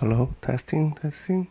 Hello, testing, testing.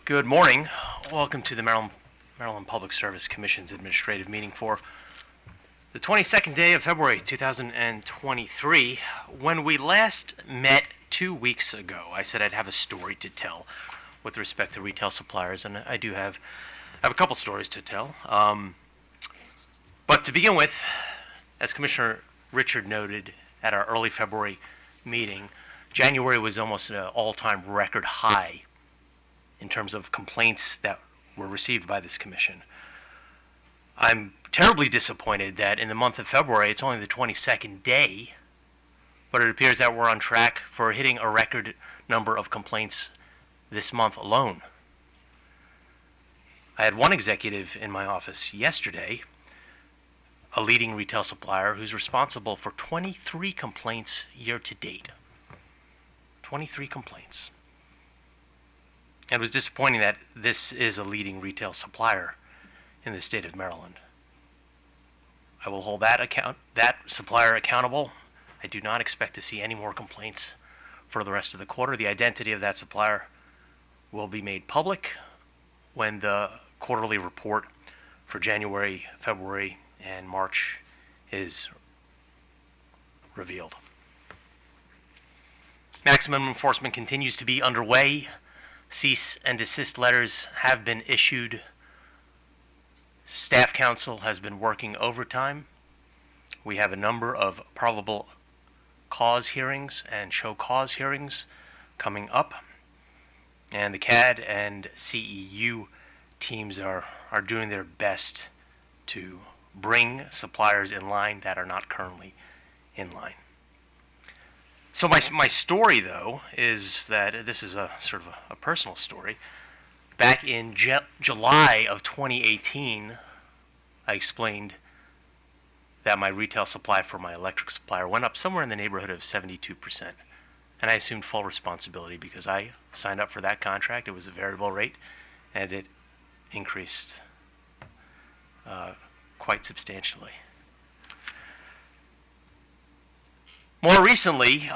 Good morning. Welcome to the Maryland Public Service Commission's administrative meeting for the 22nd day of February 2023. When we last met 2 weeks ago, I said I'd have a story to tell with respect to retail suppliers, and I do have a couple stories to tell. But to begin with, as Commissioner Richard noted at our early February meeting, January was almost an all-time record high in terms of complaints that were received by this commission. I'm terribly disappointed that in the month of February, it's only the 22nd day, but it appears that we're on track for hitting a record number of complaints this month alone. I had one executive in my office yesterday, a leading retail supplier, who's responsible for 23 complaints year to date. 23 complaints. It was disappointing that this is a leading retail supplier in the state of Maryland. I will hold that supplier accountable. I do not expect to see any more complaints for the rest of the quarter. The identity of that supplier will be made public when the quarterly report for January, February, and March is revealed. Maximum enforcement continues to be underway. Cease and desist letters have been issued. Staff counsel has been working overtime. We have a number of probable cause hearings and show cause hearings coming up. And the CAD and CEU teams are doing their best to bring suppliers in line that are not currently in line. So my story, though, is that this is a sort of a personal story. Back in July of 2018, I explained that my retail supply for my electric supplier went up somewhere in the neighborhood of 72%. And I assumed full responsibility because I signed up for that contract. It was a variable rate, and it increased quite substantially. More recently,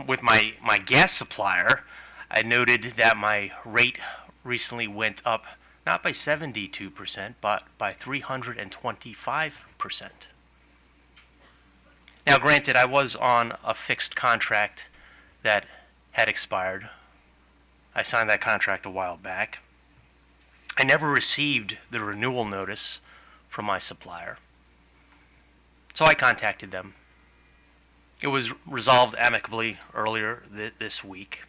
with my gas supplier, I noted that my rate recently went up not by 72%, but by 325%. Now, granted, I was on a fixed contract that had expired. I signed that contract a while back. I never received the renewal notice from my supplier, so I contacted them. It was resolved amicably earlier this week.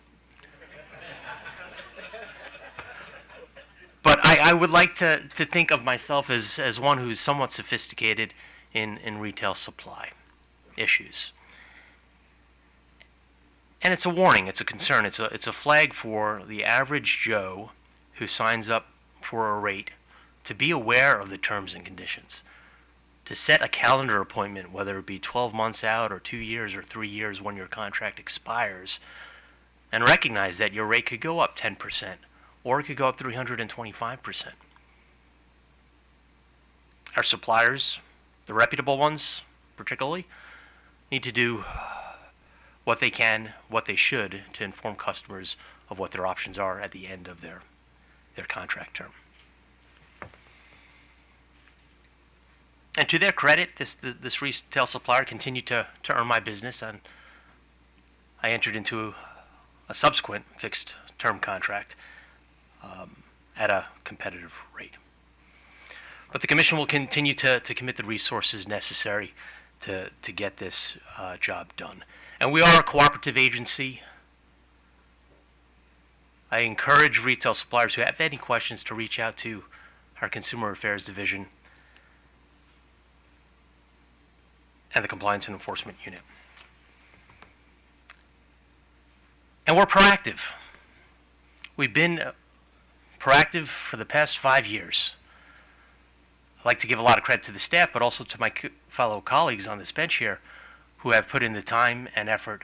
But I would like to think of myself as one who's somewhat sophisticated in retail supply issues. And it's a warning, it's a concern, it's a flag for the average Joe who signs up for a rate to be aware of the terms and conditions, to set a calendar appointment, whether it be 12 months out or 2 years or 3 years when your contract expires, and recognize that your rate could go up 10% or it could go up 325%. Our suppliers, the reputable ones particularly, need to do what they can, what they should, to inform customers of what their options are at the end of their contract term. And to their credit, this retail supplier continued to earn my business, and I entered into a subsequent fixed term contract at a competitive rate. But the Commission will continue to commit the resources necessary to get this job done. And we are a cooperative agency. I encourage retail suppliers who have any questions to reach out to our Consumer Affairs Division and the Compliance and Enforcement Unit. And we're proactive. We've been proactive for the past 5 years. I'd like to give a lot of credit to the staff, but also to my fellow colleagues on this bench here who have put in the time and effort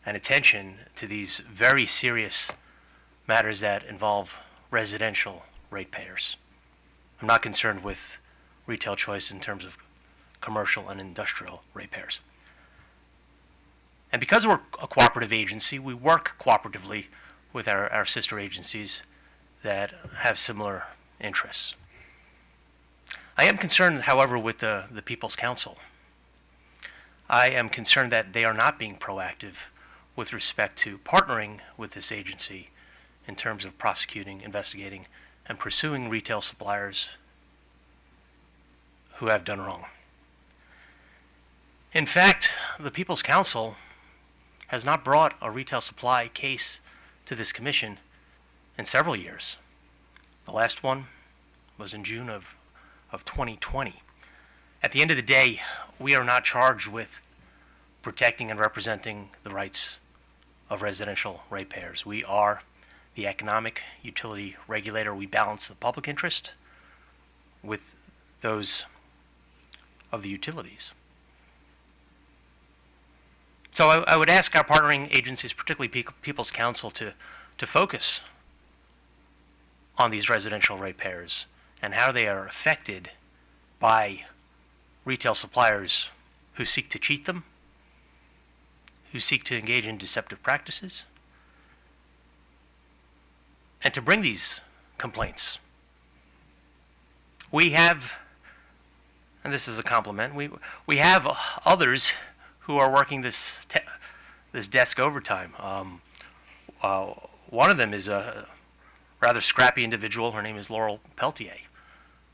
and attention to these very serious matters that involve residential ratepayers. I'm not concerned with retail choice in terms of commercial and industrial ratepayers. And because we're a cooperative agency, we work cooperatively with our sister agencies that have similar interests. I am concerned, however, with the People's Council. I am concerned that they are not being proactive with respect to partnering with this agency in terms of prosecuting, investigating, and pursuing retail suppliers who have done wrong. In fact, the People's Council has not brought a retail supply case to this commission in several years. The last one was in June of 2020. At the end of the day, we are not charged with protecting and representing the rights of residential ratepayers. We are the economic utility regulator. We balance the public interest with those of the utilities. So I would ask our partnering agencies, particularly People's Council, to focus on these residential ratepayers and how they are affected by retail suppliers who seek to cheat them, who seek to engage in deceptive practices, and to bring these complaints. We have, and this is a compliment, we have others who are working this desk overtime. One of them is a rather scrappy individual. Her name is Laurel Peltier.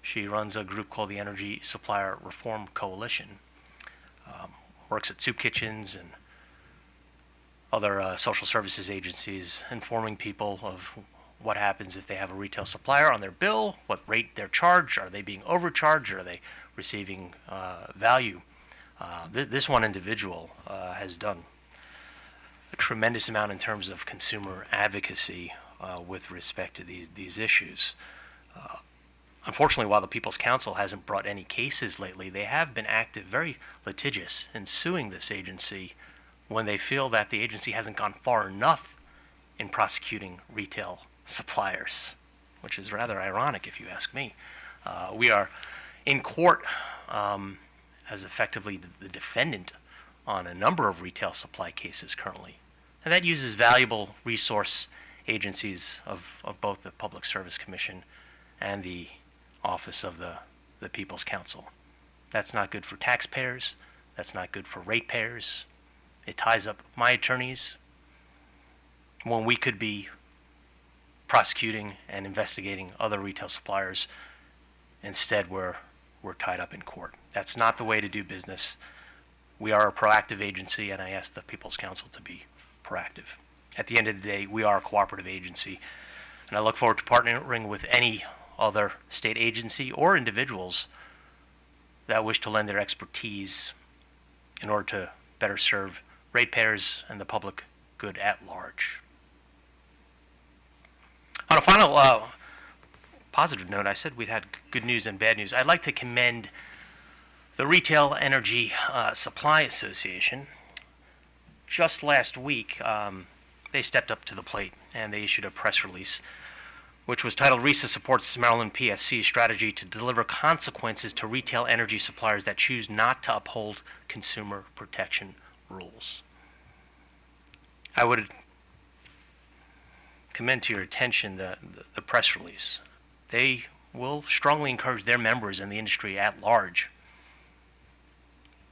She runs a group called the Energy Supplier Reform Coalition. Works at soup kitchens and other social services agencies, informing people of what happens if they have a retail supplier on their bill, what rate they're charged, are they being overcharged, are they receiving value. This one individual has done a tremendous amount in terms of consumer advocacy with respect to these issues. Unfortunately, while the People's Council hasn't brought any cases lately, they have been active, very litigious, in suing this agency when they feel that the agency hasn't gone far enough in prosecuting retail suppliers, which is rather ironic if you ask me. We are in court as effectively the defendant on a number of retail supply cases currently. And that uses valuable resource agencies of both the Public Service Commission and the Office of the People's Council. That's not good for taxpayers. That's not good for ratepayers. It ties up my attorneys when we could be prosecuting and investigating other retail suppliers. Instead, we're tied up in court. That's not the way to do business. We are a proactive agency, and I ask the People's Council to be proactive. At the end of the day, we are a cooperative agency, and I look forward to partnering with any other state agency or individuals that wish to lend their expertise in order to better serve ratepayers and the public good at large. On a final positive note, I said we'd had good news and bad news. I'd like to commend the Retail Energy Supply Association. Just last week, they stepped up to the plate and they issued a press release which was titled RESA Supports Maryland PSC's Strategy to Deliver Consequences to Retail Energy Suppliers That Choose Not to Uphold Consumer Protection Rules. I would commend to your attention the press release. They will strongly encourage their members and the industry at large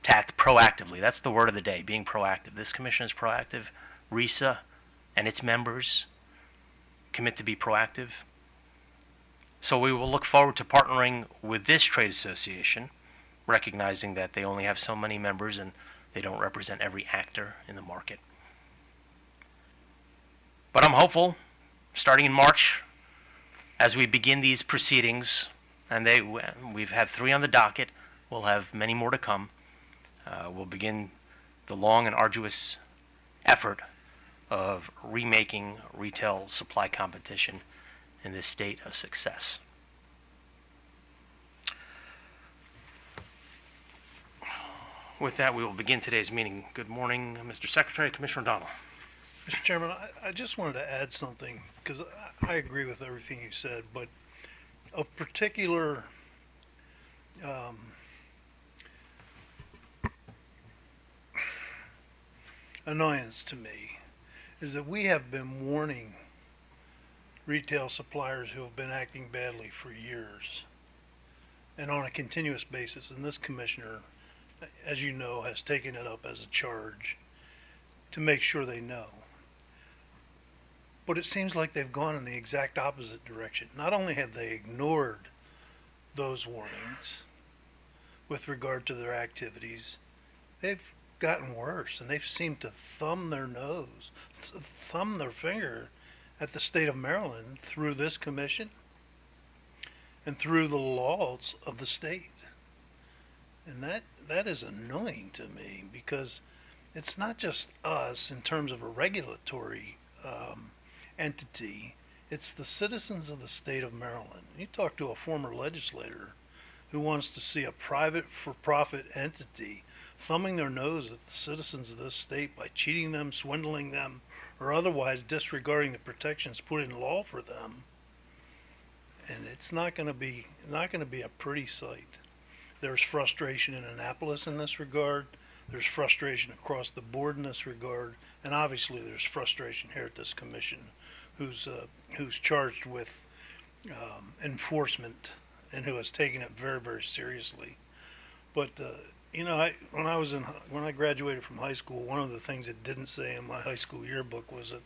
to act proactively. That's the word of the day, being proactive. This commission is proactive. RESA and its members commit to be proactive. So we will look forward to partnering with this trade association, recognizing that they only have so many members and they don't represent every actor in the market. But I'm hopeful, starting in March, as we begin these proceedings, and we've had 3 on the docket, we'll have many more to come. We'll begin the long and arduous effort of remaking retail supply competition in this state a success. With that, we will begin today's meeting. Good morning, Mr. Secretary, Commissioner O'Donnell. Mr. Chairman, I just wanted to add something, because I agree with everything you said, but of particular annoyance to me is that we have been warning retail suppliers who have been acting badly for years and on a continuous basis. And this commissioner, as you know, has taken it up as a charge to make sure they know. But it seems like they've gone in the exact opposite direction. Not only have they ignored those warnings with regard to their activities, they've gotten worse, and they've seemed to thumb their finger at the state of Maryland through this commission and through the laws of the state. And that is annoying to me, because it's not just us in terms of a regulatory entity. It's the citizens of the state of Maryland. You talk to a former legislator who wants to see a private for-profit entity thumbing their nose at the citizens of this state by cheating them, swindling them, or otherwise disregarding the protections put in law for them. And it's not going to be a pretty sight. There's frustration in Annapolis in this regard. There's frustration across the board in this regard, and obviously there's frustration here at this commission, who's charged with enforcement and who has taken it very, very seriously. But when I graduated from high school, one of the things it didn't say in my high school yearbook was that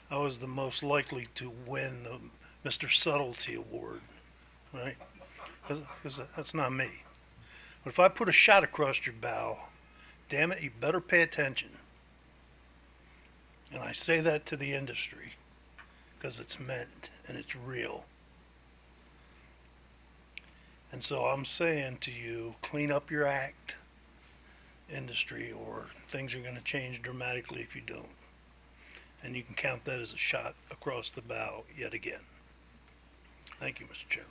I was the most likely to win the Mr. Subtlety Award, right? Because that's not me. But if I put a shot across your bow, damn it, you better pay attention. And I say that to the industry because it's meant and it's real. And so I'm saying to you, clean up your act, industry, or things are going to change dramatically if you don't. And you can count that as a shot across the bow yet again. Thank you, Mr. Chairman.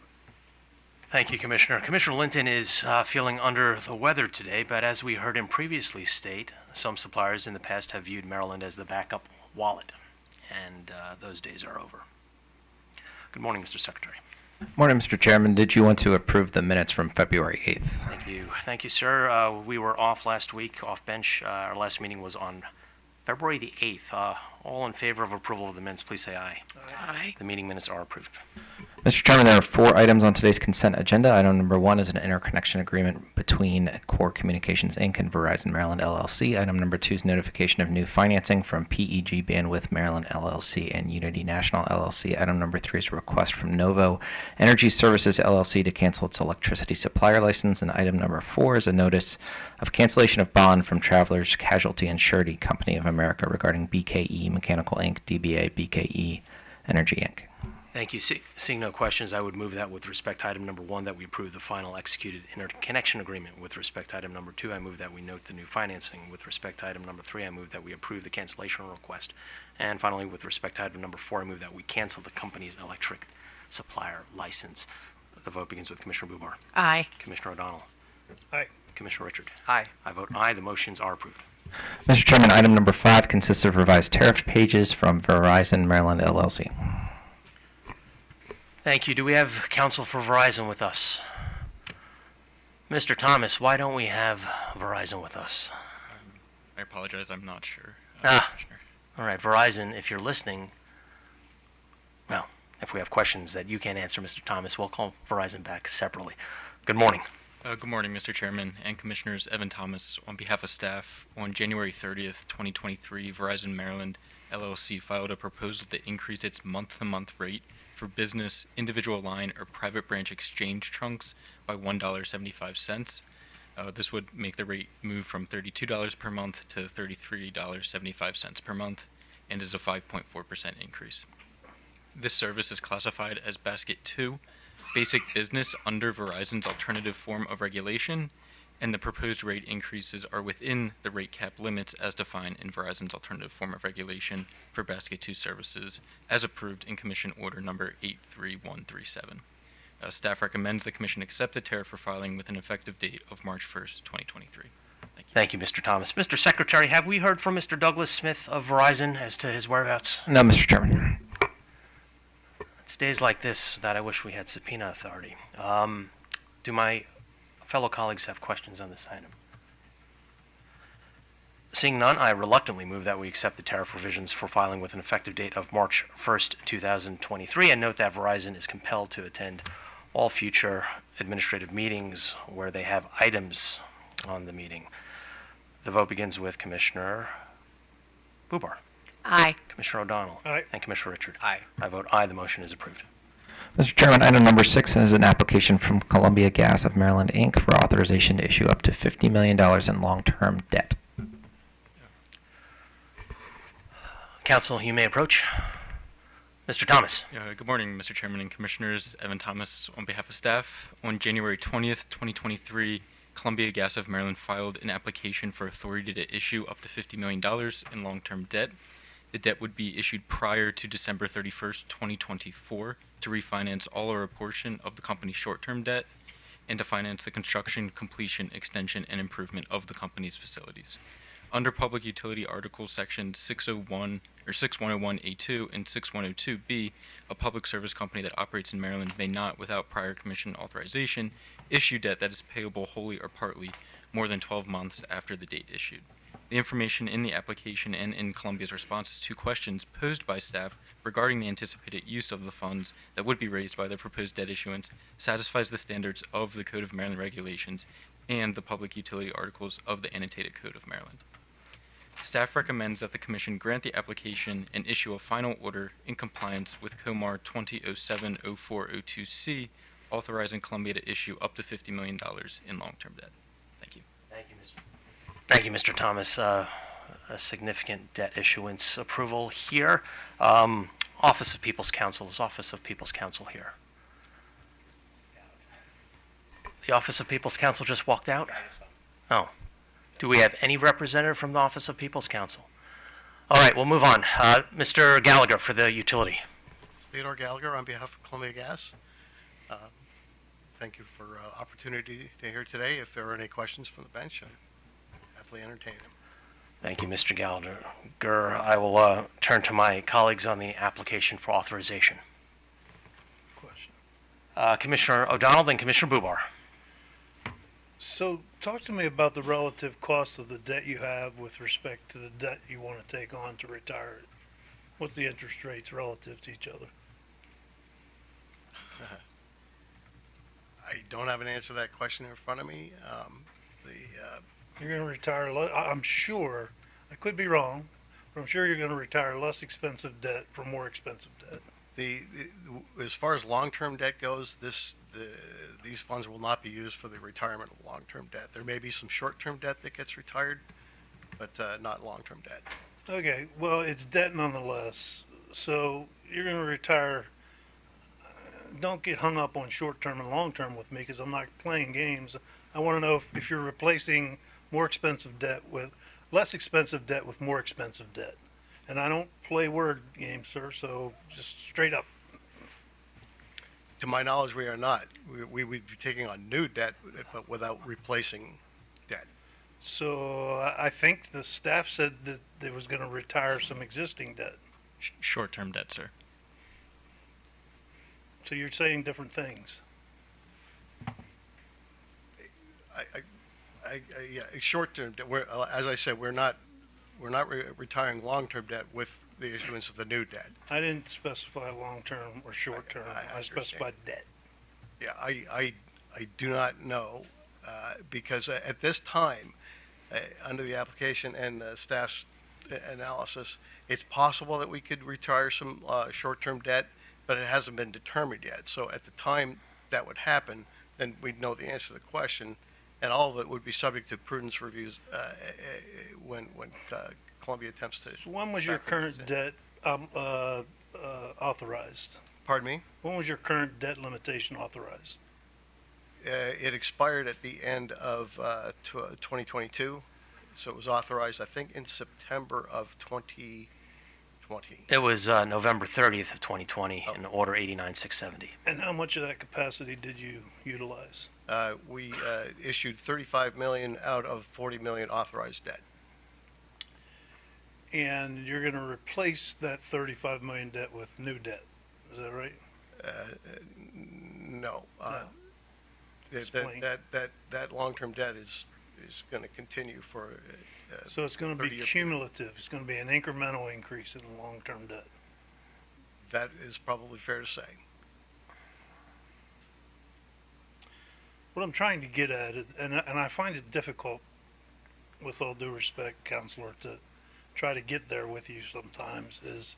Thank you, Commissioner. Commissioner Linton is feeling under the weather today, but as we heard him previously state, some suppliers in the past have viewed Maryland as the backup wallet, and those days are over. Good morning, Mr. Secretary. Morning, Mr. Chairman. Did you want to approve the minutes from February 8th? Thank you. Thank you, sir. We were off last week, off bench. Our last meeting was on February the 8th. All in favor of approval of the minutes, please say aye. Aye. The meeting minutes are approved. Mr. Chairman, there are 4 items on today's consent agenda. Item number 1 is an interconnection agreement between Core Communications, Inc. and Verizon Maryland, LLC. Item number 2 is notification of new financing from PEG Bandwidth Maryland, LLC and Unity National, LLC. Item number 3 is a request from Novo Energy Services, LLC to cancel its electricity supplier license. And item number 4 is a notice of cancellation of bond from Travelers Casualty and Surety Company of America regarding BKE Mechanical, Inc., DBA BKE Energy, Inc. Thank you. Seeing no questions, I would move that with respect to item number 1, that we approve the final executed interconnection agreement. With respect to item number 2, I move that we note the new financing. With respect to item number 3, I move that we approve the cancellation request. And finally, with respect to item number 4, I move that we cancel the company's electric supplier license. The vote begins with Commissioner Bubar. Aye. Commissioner O'Donnell. Aye. Commissioner Richard. Aye. I vote aye. The motions are approved. Mr. Chairman, item number 5 consists of revised tariff pages from Verizon Maryland, LLC. Thank you. Do we have counsel for Verizon with us? Mr. Thomas, why don't we have Verizon with us? I apologize, I'm not sure. Commissioner. All right, Verizon, if you're listening, well, if we have questions that you can't answer, Mr. Thomas, we'll call Verizon back separately. Good morning. Good morning, Mr. Chairman and Commissioners. Evan Thomas, on behalf of staff, on January 30th, 2023, Verizon Maryland LLC filed a proposal to increase its month-to-month rate for business, individual line, or private branch exchange trunks by $1.75. This would make the rate move from $32 per month to $33.75 per month, and is a 5.4% increase. This service is classified as Basket 2, basic business under Verizon's alternative form of regulation, and the proposed rate increases are within the rate cap limits as defined in Verizon's alternative form of regulation for Basket 2 services, as approved in Commission Order Number 83137. Staff recommends the Commission accept the tariff for filing with an effective date of March 1st, 2023. Thank you. Thank you, Mr. Thomas. Mr. Secretary, have we heard from Mr. Douglas Smith of Verizon as to his whereabouts? No, Mr. Chairman. It's days like this that I wish we had subpoena authority. Do my fellow colleagues have questions on this item? Seeing none, I reluctantly move that we accept the tariff revisions for filing with an effective date of March 1st, 2023, and note that Verizon is compelled to attend all future administrative meetings where they have items on the meeting. The vote begins with Commissioner Bubar, Aye. Commissioner O'Donnell, Aye. and Commissioner Richard. Aye. I vote aye. The motion is approved. Mr. Chairman, item number 6 is an application from Columbia Gas of Maryland, Inc. for authorization to issue up to $50 million in long-term debt. Council, you may approach. Mr. Thomas. Good morning, Mr. Chairman and Commissioners. Evan Thomas on behalf of staff. On January 20th, 2023, Columbia Gas of Maryland filed an application for authority to issue up to $50 million in long-term debt. The debt would be issued prior to December 31st, 2024 to refinance all or a portion of the company's short-term debt and to finance the construction, completion, extension, and improvement of the company's facilities. Under Public Utility Articles Section 601 or 6101A2 and 6102B, a public service company that operates in Maryland may not, without prior commission authorization, issue debt that is payable wholly or partly more than 12 months after the date issued. The information in the application and in Columbia's responses to questions posed by staff regarding the anticipated use of the funds that would be raised by the proposed debt issuance satisfies the standards of the Code of Maryland Regulations and the Public Utility Articles of the Annotated Code of Maryland. Staff recommends that the Commission grant the application and issue a final order in compliance with COMAR 2007-0402C, authorizing Columbia to issue up to $50 million in long-term debt. Thank you. Thank you, Mr. Thomas. A significant debt issuance approval here. Office of People's Counsel. Is Office of People's Counsel here? The Office of People's Counsel just walked out? Oh. Do we have any representative from the Office of People's Counsel? All right, we'll move on. Mr. Gallagher for the utility. Theodore Gallagher on behalf of Columbia Gas. Thank you for opportunity to hear today. If there are any questions from the bench, I'll happily entertain them. Thank you, Mr. Gallagher. I will turn to my colleagues on the application for authorization. Question. Commissioner O'Donnell, then Commissioner Bubar. So talk to me about the relative cost of the debt you have with respect to the debt you want to take on to retire it. What's the interest rates relative to each other? I don't have an answer to that question in front of me. You're going to retire, I'm sure, I could be wrong, but I'm sure you're going to retire less expensive debt for more expensive debt. As far as long-term debt goes, these funds will not be used for the retirement of long-term debt. There may be some short-term debt that gets retired, but not long-term debt. Okay, well, it's debt nonetheless. So you're going to retire. Don't get hung up on short-term and long-term with me because I'm not playing games. I want to know if you're replacing more expensive debt with less expensive debt with more expensive debt. And I don't play word games, sir, so just straight up. To my knowledge, we are not. We would be taking on new debt, but without replacing debt. So I think the staff said that they was going to retire some existing debt. Short-term debt, sir. So you're saying different things. Yeah, short-term debt. As I said, we're not retiring long-term debt with the issuance of the new debt. I didn't specify long-term or short-term. I I specified debt. Yeah, I do not know because at this time, under the application and the staff's analysis, it's possible that we could retire some short-term debt, but it hasn't been determined yet. So at the time that would happen, then we'd know the answer to the question, and all of it would be subject to prudence reviews when Columbia attempts to. So when was your current debt authorized? Pardon me? When was your current debt limitation authorized? It expired at the end of 2022, so it was authorized, I think, in September of 2020. It was November 30th of 2020 in Order 89670. And how much of that capacity did you utilize? We issued 35 million out of 40 million authorized debt. And you're going to replace that 35 million debt with new debt. Is that right? No. Explain. That long-term debt is is going to continue for. So it's going to be 30-year period. cumulative. It's going to be an incremental increase in the long-term debt. That is probably fair to say. What I'm trying to get at is, and I find it difficult, with all due respect, Counselor, to try to get there with you sometimes, is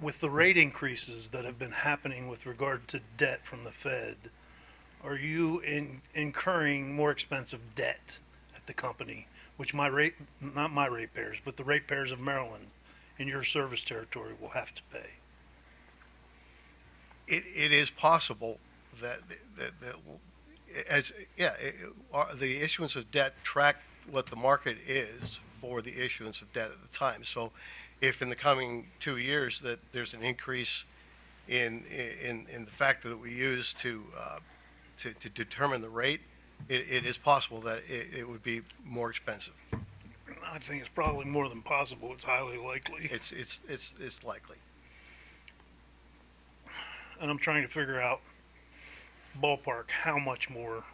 with the rate increases that have been happening with regard to debt from the Fed, are you incurring more expensive debt at the company, which not my ratepayers, but the ratepayers of Maryland in your service territory will have to pay? It is possible that the issuance of debt track what the market is for the issuance of debt at the time. So if in the coming 2 years that there's an increase in the factor that we use to determine the rate, it is possible that it would be more expensive. I think it's probably more than possible. It's highly likely. It's likely. And I'm trying to figure out ballpark how much more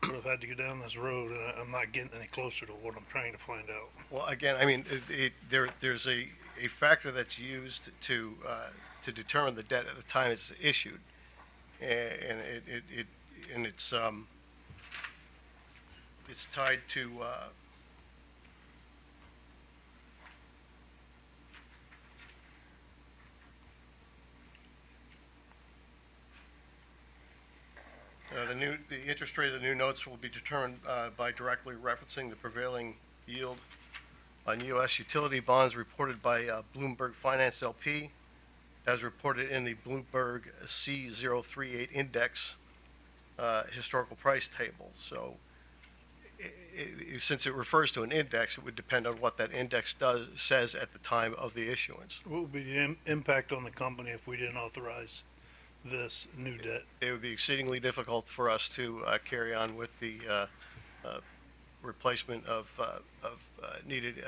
would have had to go down this road, and I'm not getting any closer to what I'm trying to find out. Well, again, I mean, there's a factor that's used to determine the debt at the time it's issued, and it's tied to the interest rate of the new notes will be determined by directly referencing the prevailing yield on U.S. utility bonds reported by Bloomberg Finance LP, as reported in the Bloomberg C038 Index historical price table. So, since it refers to an index, it would depend on what that index says at the time of the issuance. What would be the impact on the company if we didn't authorize this new debt? It would be exceedingly difficult for us to carry on with the replacement of needed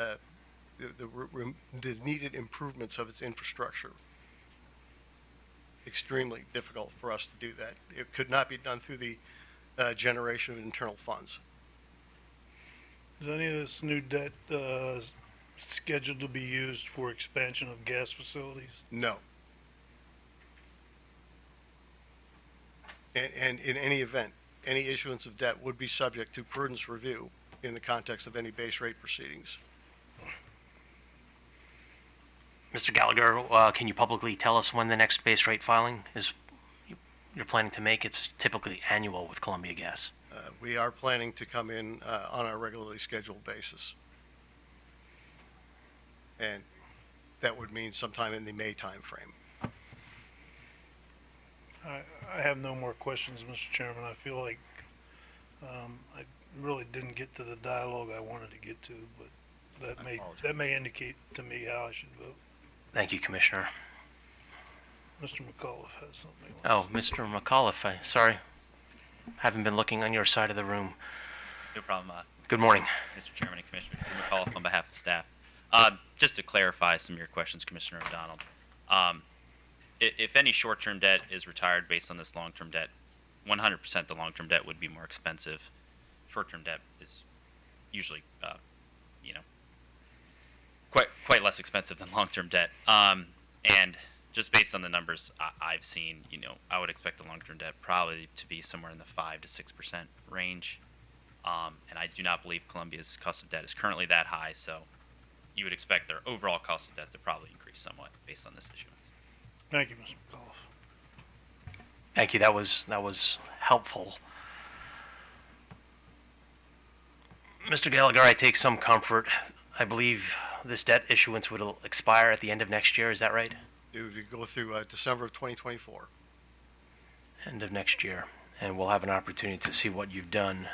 the needed improvements of its infrastructure. Extremely difficult for us to do that. It could not be done through the generation of internal funds. Is any of this new debt scheduled to be used for expansion of gas facilities? No. And in any event, any issuance of debt would be subject to prudence review in the context of any base rate proceedings. Mr. Gallagher, can you publicly tell us when the next base rate filing is you're planning to make? It's typically annual with Columbia Gas. We are planning to come in on a regularly scheduled basis. And that would mean sometime in the May timeframe. I have no more questions, Mr. Chairman. I feel like I really didn't get to the dialogue I wanted to get to, but that may indicate to me how I should vote. Thank you, Commissioner. Mr. McAuliffe has something. Oh, Mr. McAuliffe, sorry. Haven't been looking on your side of the room. No problem, Good morning. Mr. Chairman and Commissioners. Jim McAuliffe on behalf of staff. Just to clarify some of your questions, Commissioner O'Donnell. If any short-term debt is retired based on this long-term debt, 100% the long-term debt would be more expensive. Short-term debt is usually, quite less expensive than long-term debt. And just based on the numbers I've seen, I would expect the long-term debt probably to be somewhere in the 5 to 6% range. And I do not believe Columbia's cost of debt is currently that high, so you would expect their overall cost of debt to probably increase somewhat based on this issuance. Thank you, Mr. McAuliffe. Thank you. That was helpful. Mr. Gallagher, I take some comfort. I believe this debt issuance would expire at the end of next year. Is that right? It would go through December of 2024. End of next year. And we'll have an opportunity to see what you've done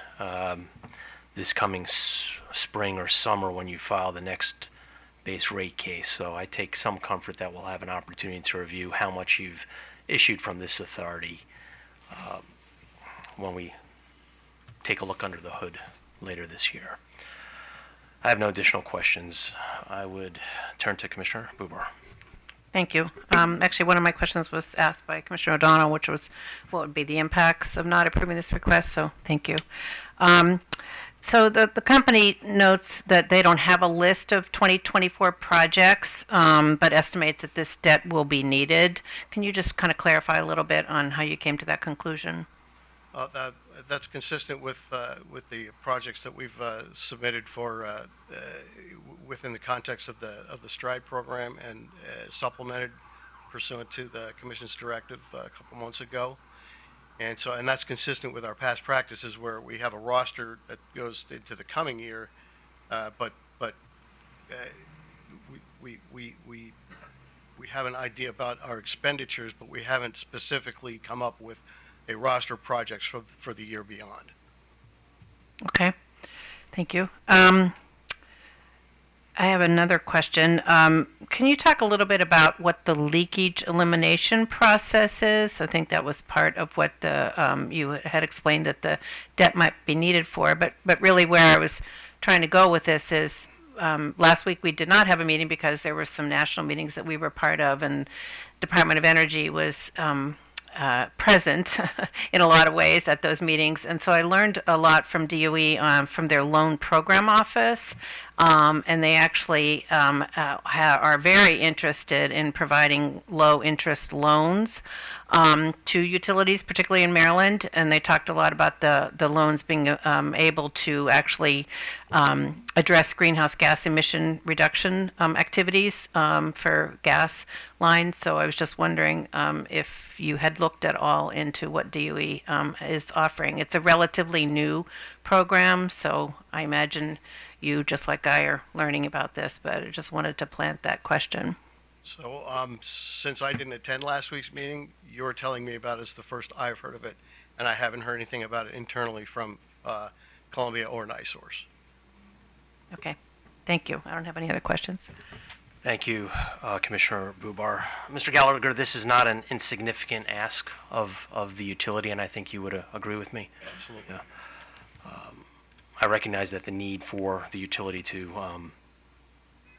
this coming spring or summer when you file the next base rate case. So I take some comfort that we'll have an opportunity to review how much you've issued from this authority when we take a look under the hood later this year. I have no additional questions. I would turn to Commissioner Buber. Thank you. Actually, one of my questions was asked by Commissioner O'Donnell, which was what would be the impacts of not approving this request, so thank you. So the company notes that they don't have a list of 2024 projects, but estimates that this debt will be needed. Can you just kind of clarify a little bit on how you came to that conclusion? That's consistent with the projects that we've submitted for within the context of the STRIDE program and supplemented pursuant to the Commission's directive a couple months ago. And that's consistent with our past practices where we have a roster that goes into the coming year, but we have an idea about our expenditures, but we haven't specifically come up with a roster of projects for the year beyond. Okay, thank you. I have another question. Can you talk a little bit about what the leakage elimination process is? I think that was part of what you had explained that the debt might be needed for, but really where I was trying to go with this is last week we did not have a meeting because there were some national meetings that we were part of, and Department of Energy was present in a lot of ways at those meetings. And so I learned a lot from DOE from their loan program office. And they actually are very interested in providing low interest loans to utilities, particularly in Maryland. And they talked a lot about the loans being able to actually address greenhouse gas emission reduction activities for gas lines. So I was just wondering if you had looked at all into what DOE is offering. It's a relatively new program, so I imagine you, just like I, are learning about this, but I just wanted to plant that question. So since I didn't attend last week's meeting, you're telling me about it as the first I've heard of it, and I haven't heard anything about it internally from Columbia or NiSource. Okay, thank you. I don't have any other questions. Thank you, Commissioner Bubar. Mr. Gallagher, this is not an insignificant ask of the utility, and I think you would agree with me. Absolutely. Yeah. I recognize that the need for the utility to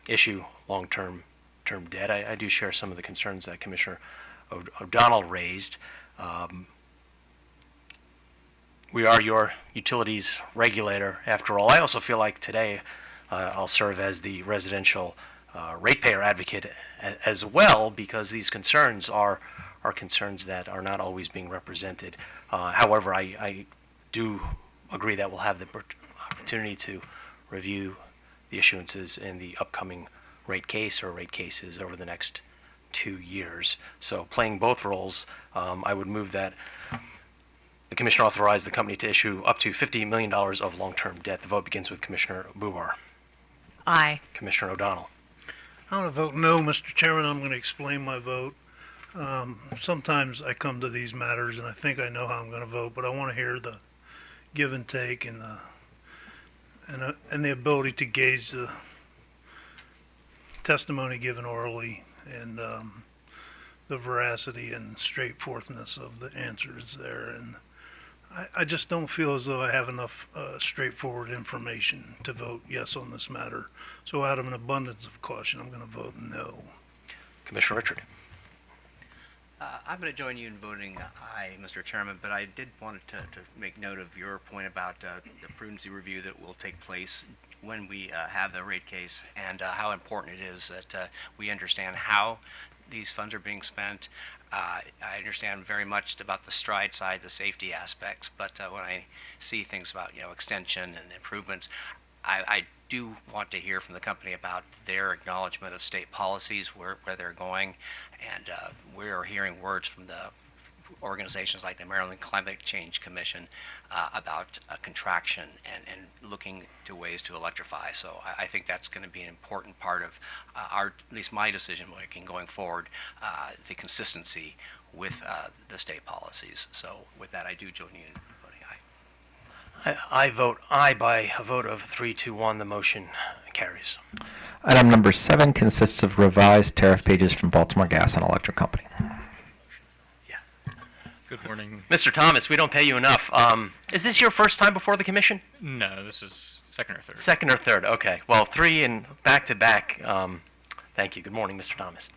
issue long-term debt. I do share some of the concerns that Commissioner O'Donnell raised. We are your utilities regulator, after all. I also feel like today I'll serve as the residential ratepayer advocate as well, because these concerns are concerns that are not always being represented. However, I do agree that we'll have the opportunity to review the issuances in the upcoming rate case or rate cases over the next 2 years. So playing both roles, I would move that the Commission authorize the company to issue up to $50 million of long-term debt. The vote begins with Commissioner Bubar. Aye. Commissioner O'Donnell. I'm going to vote no, Mr. Chairman. I'm going to explain my vote. Sometimes I come to these matters and I think I know how I'm going to vote, but I want to hear the give and take and the ability to gauge the testimony given orally and the veracity and straightforwardness of the answers there. And I just don't feel as though I have enough straightforward information to vote yes on this matter. So out of an abundance of caution, I'm going to vote no. Commissioner Richard. I'm going to join you in voting aye, Mr. Chairman, but I did want to make note of your point about the prudency review that will take place when we have the rate case, and how important it is that we understand how these funds are being spent. I understand very much about the STRIDE side, the safety aspects, but when I see things about extension and improvements, I do want to hear from the company about their acknowledgement of state policies, where they're going, and we are hearing words from the organizations like the Maryland Climate Change Commission about a contraction and looking to ways to electrify. So I think that's going to be an important part of at least my decision making going forward, the consistency with the state policies. So with that, I do join you in voting aye. I vote aye by a vote of 3-1. The motion carries. Item number 7 consists of revised tariff pages from Baltimore Gas and Electric Company. Good morning. Mr. Thomas, we don't pay you enough. Is this your first time before the commission? No, this is second or third. Second or third, okay. Well, 3 and back-to-back Thank you. Good morning, Mr. Thomas.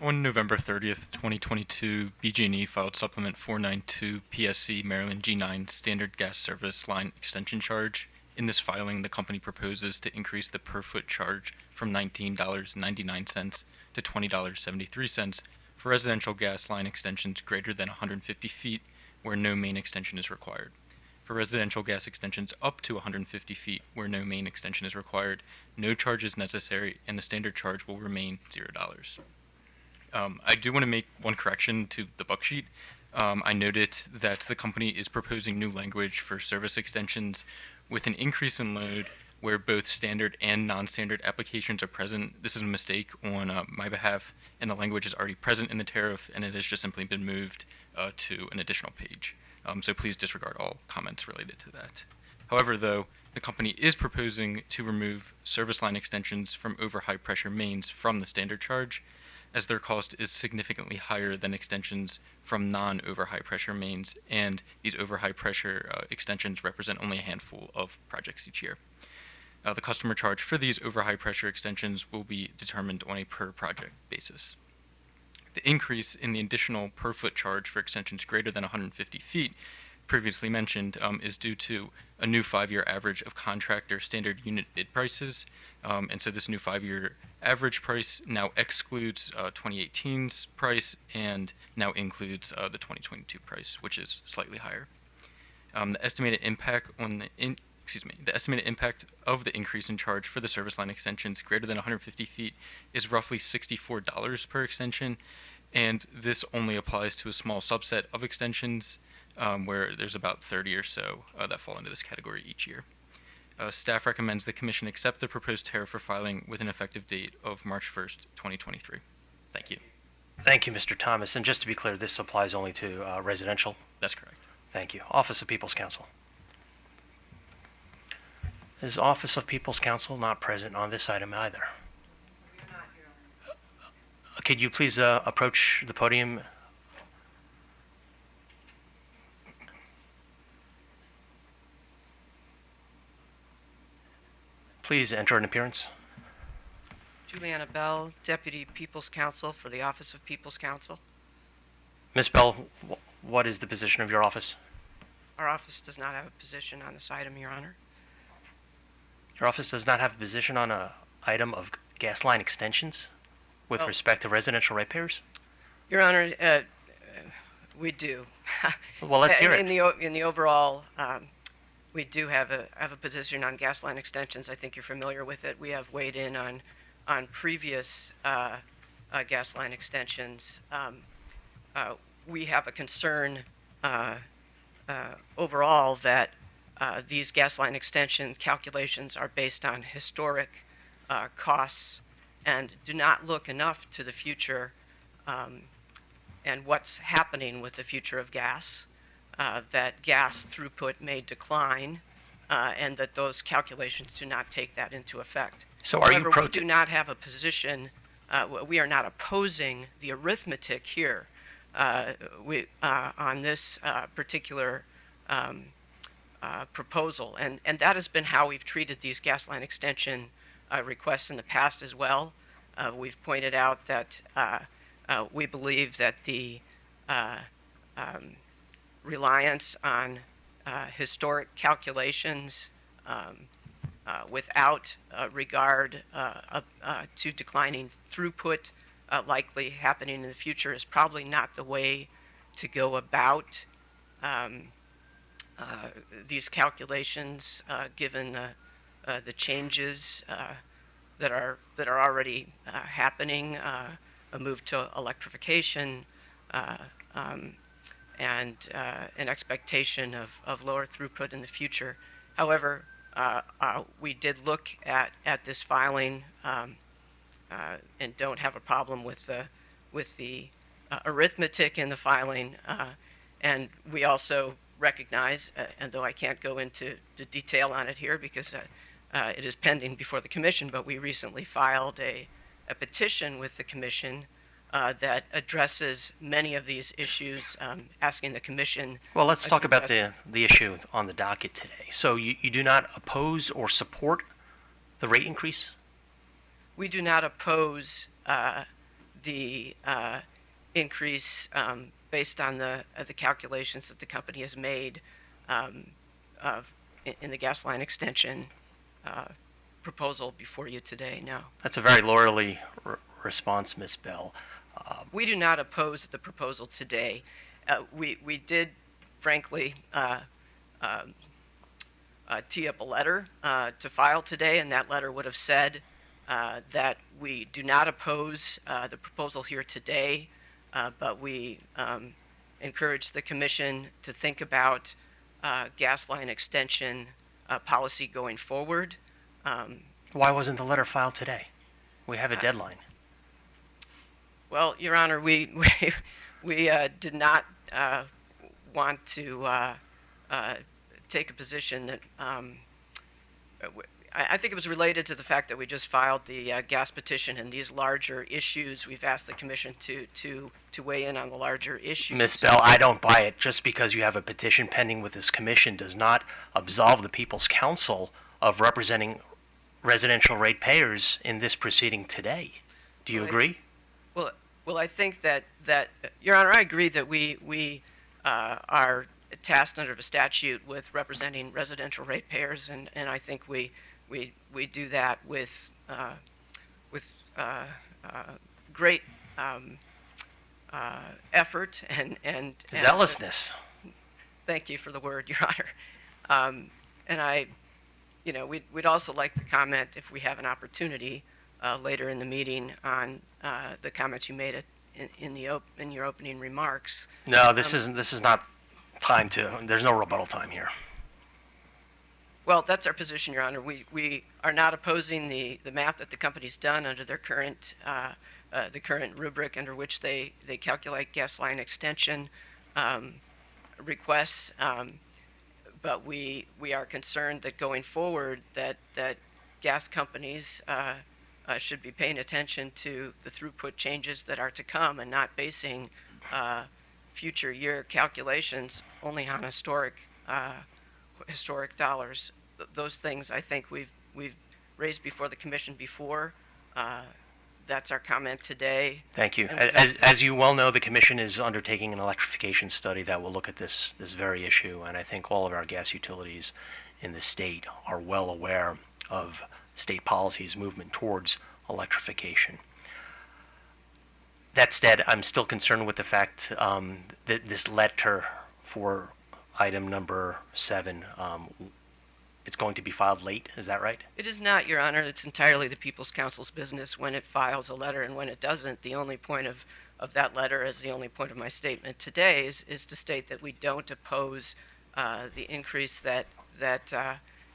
On November 30th, 2022, BG&E filed Supplement 492 PSC Maryland G9 Standard Gas Service Line Extension Charge. In this filing, the company proposes to increase the per-foot charge from $19.99 to $20.73 for residential gas line extensions greater than 150 feet where no main extension is required. For residential gas extensions up to 150 feet where no main extension is required, no charge is necessary and the standard charge will remain $0. I do want to make one correction to the buck sheet. I noted that the company is proposing new language for service extensions with an increase in load where both standard and non-standard applications are present. This is a mistake on my behalf, and the language is already present in the tariff, and it has just simply been moved to an additional page. So please disregard all comments related to that. However, though, the company is proposing to remove service line extensions from over high pressure mains from the standard charge, as their cost is significantly higher than extensions from non-over high pressure mains, and these over high pressure extensions represent only a handful of projects each year. The customer charge for these over high pressure extensions will be determined on a per project basis. The increase in the additional per foot charge for extensions greater than 150 feet previously mentioned is due to a new 5-year average of contractor standard unit bid prices. And so this new 5-year average price now excludes 2018's price and now includes the 2022 price, which is slightly higher. The estimated impact on the estimated impact of the increase in charge for the service line extensions greater than 150 feet is roughly $64 per extension, and this only applies to a small subset of extensions where there's about 30 or so that fall into this category each year. Staff recommends the Commission accept the proposed tariff for filing with an effective date of March 1st, 2023. Thank you. Thank you, Mr. Thomas. And just to be clear, this applies only to residential? That's correct. Thank you. Office of People's Counsel. Is Office of People's Counsel not present on this item either? Could you please approach the podium? Please enter an appearance. Juliana Bell, Deputy People's Counsel for the Office of People's Counsel. Ms. Bell, what is the position of your office? Our office does not have a position on this item, Your Honor. Your office does not have a position on an item of gas line extensions with respect to residential ratepayers? Your Honor, we do. Well, let's hear it. In the overall, we do have a position on gas line extensions. I think you're familiar with it. We have weighed in on previous gas line extensions. We have a concern overall that these gas line extension calculations are based on historic costs and do not look enough to the future and what's happening with the future of gas, that gas throughput may decline, and that those calculations do not take that into effect. So are you However, we do not have a position, we are not opposing the arithmetic here on this particular proposal, and that has been how we've treated these gas line extension requests in the past as well. We've pointed out that we believe that the reliance on historic calculations without regard to declining throughput likely happening in the future is probably not the way to go about these calculations, given the changes that are already happening, a move to electrification, and an expectation of lower throughput in the future. However, we did look at this filing and don't have a problem with the arithmetic in the filing, and we also recognize, and though I can't go into the detail on it here because it is pending before the Commission, but we recently filed a petition with the Commission that addresses many of these issues, asking the Commission. Well, let's talk about the issue on the docket today. So you do not oppose or support the rate increase? we do not oppose the increase based on the calculations that the company has made in the gas line extension proposal before you today. No, That's a very lawyerly response, Ms. Bell. we do not oppose the proposal today. We did, frankly, tee up a letter to file today, and that letter would have said that we do not oppose the proposal here today, but we encourage the commission to think about gas line extension policy going forward. Why wasn't the letter filed today? We have a deadline. Well, Your Honor, we did not want to take a position that I think it was related to the fact that we just filed the gas petition and these larger issues. We've asked the commission to weigh in on the larger issues. Ms. Bell, I don't buy it. Just because you have a petition pending with this commission does not absolve the People's Council of representing residential ratepayers in this proceeding today. Do you Well, agree? Well, I think that Your Honor, I agree that we are tasked under the statute with representing residential ratepayers, and I think we do that with great effort and Zealousness. Thank you for the word, Your Honor. And I, we'd also like to comment, if we have an opportunity later in the meeting, on the comments you made in your opening remarks. No, this is not time to. There's no rebuttal time here. Well, that's our position, Your Honor. We are not opposing the math that the company's done under their current the current rubric under which they calculate gas line extension requests. But we are concerned that going forward that gas companies should be paying attention to the throughput changes that are to come and not basing future year calculations only on historic dollars. Those things I think we've raised before the commission before. That's our comment today. Thank you. And As you well know, the commission is undertaking an electrification study that will look at this very issue, and I think all of our gas utilities in the state are well aware of state policy's movement towards electrification. That said, I'm still concerned with the fact that this letter for item number 7, it's going to be filed late. Is that right? It is not, Your Honor. It's entirely the People's Council's business when it files a letter and when it doesn't. The only point of that letter, as the only point of my statement today, is to state that we don't oppose the increase that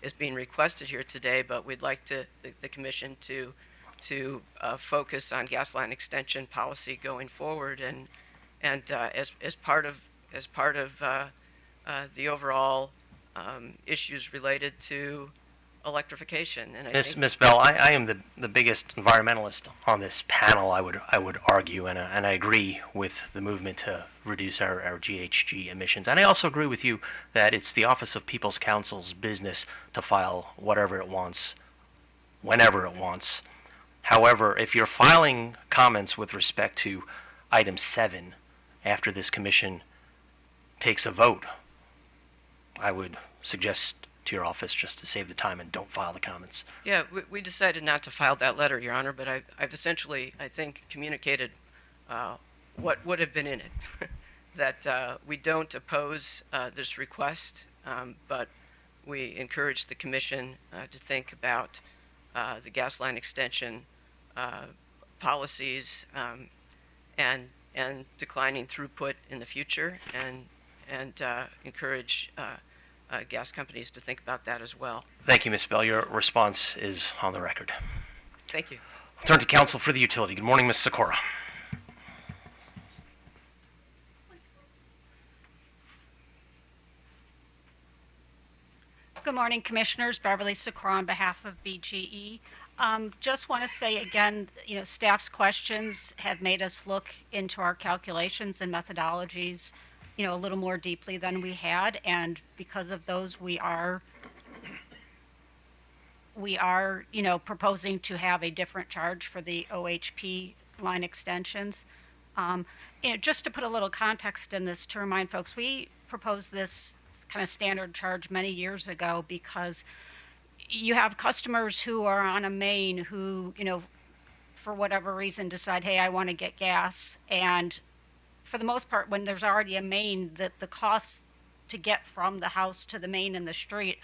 is being requested here today, but we'd like the commission to focus on gas line extension policy going forward, and as part of the overall issues related to electrification. And I think Ms. Bell, I am the biggest environmentalist on this panel, I would argue, and I agree with the movement to reduce our GHG emissions. And I also agree with you that it's the Office of People's Council's business to file whatever it wants, whenever it wants. However, if you're filing comments with respect to item 7 after this commission takes a vote, I would suggest to your office just to save the time and don't file the comments. Yeah, we decided not to file that letter, Your Honor, but I've essentially, I think, communicated what would have been in it. That we don't oppose this request, but we encourage the commission to think about the gas line extension policies and declining throughput in the future, and encourage gas companies to think about that as well. Thank you, Ms. Bell. Your response is on the record. Thank you. We'll turn to counsel for the utility. Good morning, Ms. Sikora. Good morning, Commissioners. Beverly Sikora on behalf of BGE. Just want to say again, staff's questions have made us look into our calculations and methodologies, a little more deeply than we had, and because of those, we are we are, proposing to have a different charge for the OHP line extensions. Just to put a little context in this to remind folks, we proposed this kind of standard charge many years ago because you have customers who are on a main who, for whatever reason decide, hey, I want to get gas. And for the most part, when there's already a main, the costs to get from the house to the main in the street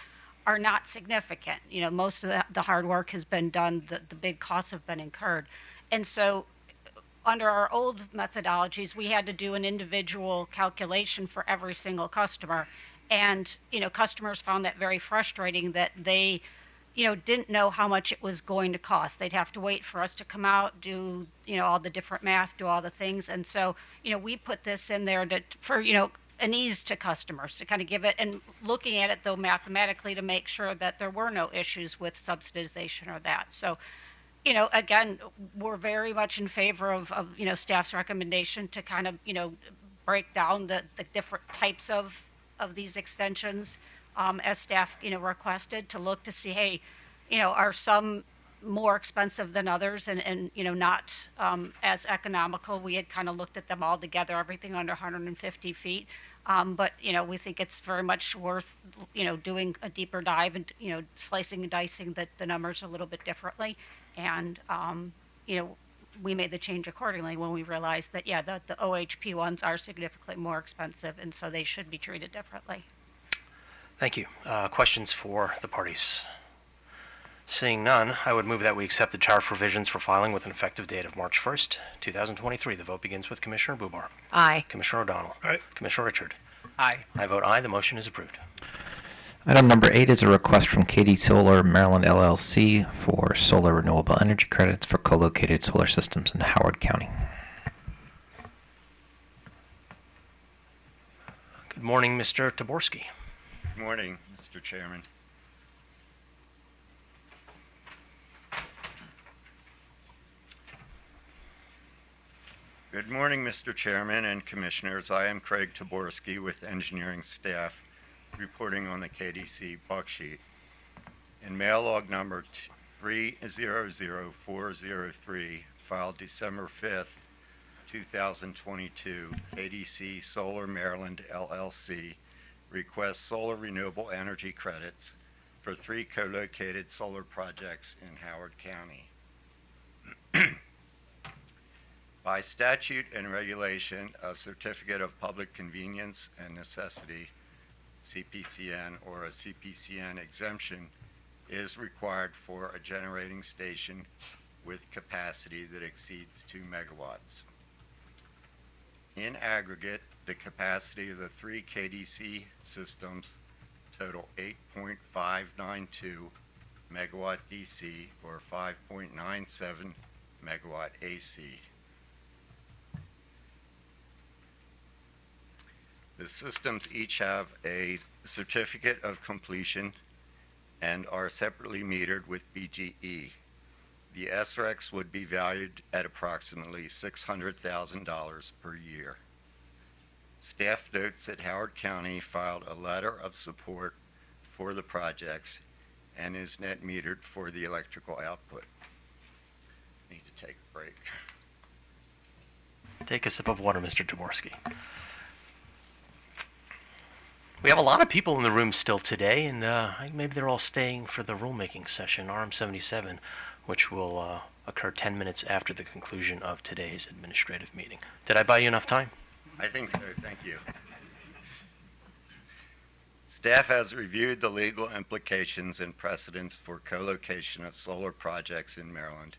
are not significant. Most of the hard work has been done, the big costs have been incurred. And so under our old methodologies, we had to do an individual calculation for every single customer. And, customers found that very frustrating that they, didn't know how much it was going to cost. They'd have to wait for us to come out, do, all the different math, do all the things. And so, we put this in there for an ease to customers to kind of give it, and looking at it though mathematically to make sure that there were no issues with subsidization or that. So, again, we're very much in favor of staff's recommendation to kind of, break down the different types of these extensions as staff, requested, to look to see, hey, are some more expensive than others and not as economical. We had kind of looked at them all together, everything under 150 feet. But, we think it's very much worth, doing a deeper dive and, slicing and dicing the numbers a little bit differently. And, we made the change accordingly when we realized that, yeah, the OHP ones are significantly more expensive, and so they should be treated differently. Thank you. Questions for the parties? Seeing none, I would move that we accept the tariff provisions for filing with an effective date of March 1st, 2023. The vote begins with Commissioner Bubar. Aye. Commissioner O'Donnell. Aye. Commissioner Richard. Aye. I vote aye. The motion is approved. Item number 8 is a request from KD Solar Maryland LLC for solar renewable energy credits for co-located solar systems in Howard County. Good morning, Mr. Taborski. Good morning, Mr. Chairman. Good morning, Mr. Chairman and Commissioners. I am Craig Taborski with engineering staff reporting on the KDC bucksheet. In mail log number 300403, filed December 5th, 2022, KDC Solar Maryland LLC requests solar renewable energy credits for 3 co-located solar projects in Howard County. By statute and regulation, a certificate of public convenience and necessity, CPCN, or a CPCN exemption is required for a generating station with capacity that exceeds 2 megawatts. In aggregate, the capacity of the 3 KDC systems total 8.592 megawatt DC or 5.97 megawatt AC. The systems each have a certificate of completion and are separately metered with BGE. The SRECs would be valued at approximately $600,000 per year. Staff notes that Howard County filed a letter of support for the projects and is net metered for the electrical output. Need to take a break. Take a sip of water, Mr. Taborski. We have a lot of people in the room still today, and maybe they're all staying for the rulemaking session, RM77, which will occur 10 minutes after the conclusion of today's administrative meeting. Did I buy you enough time? I think so, thank you. Staff has reviewed the legal implications and precedents for co-location of solar projects in Maryland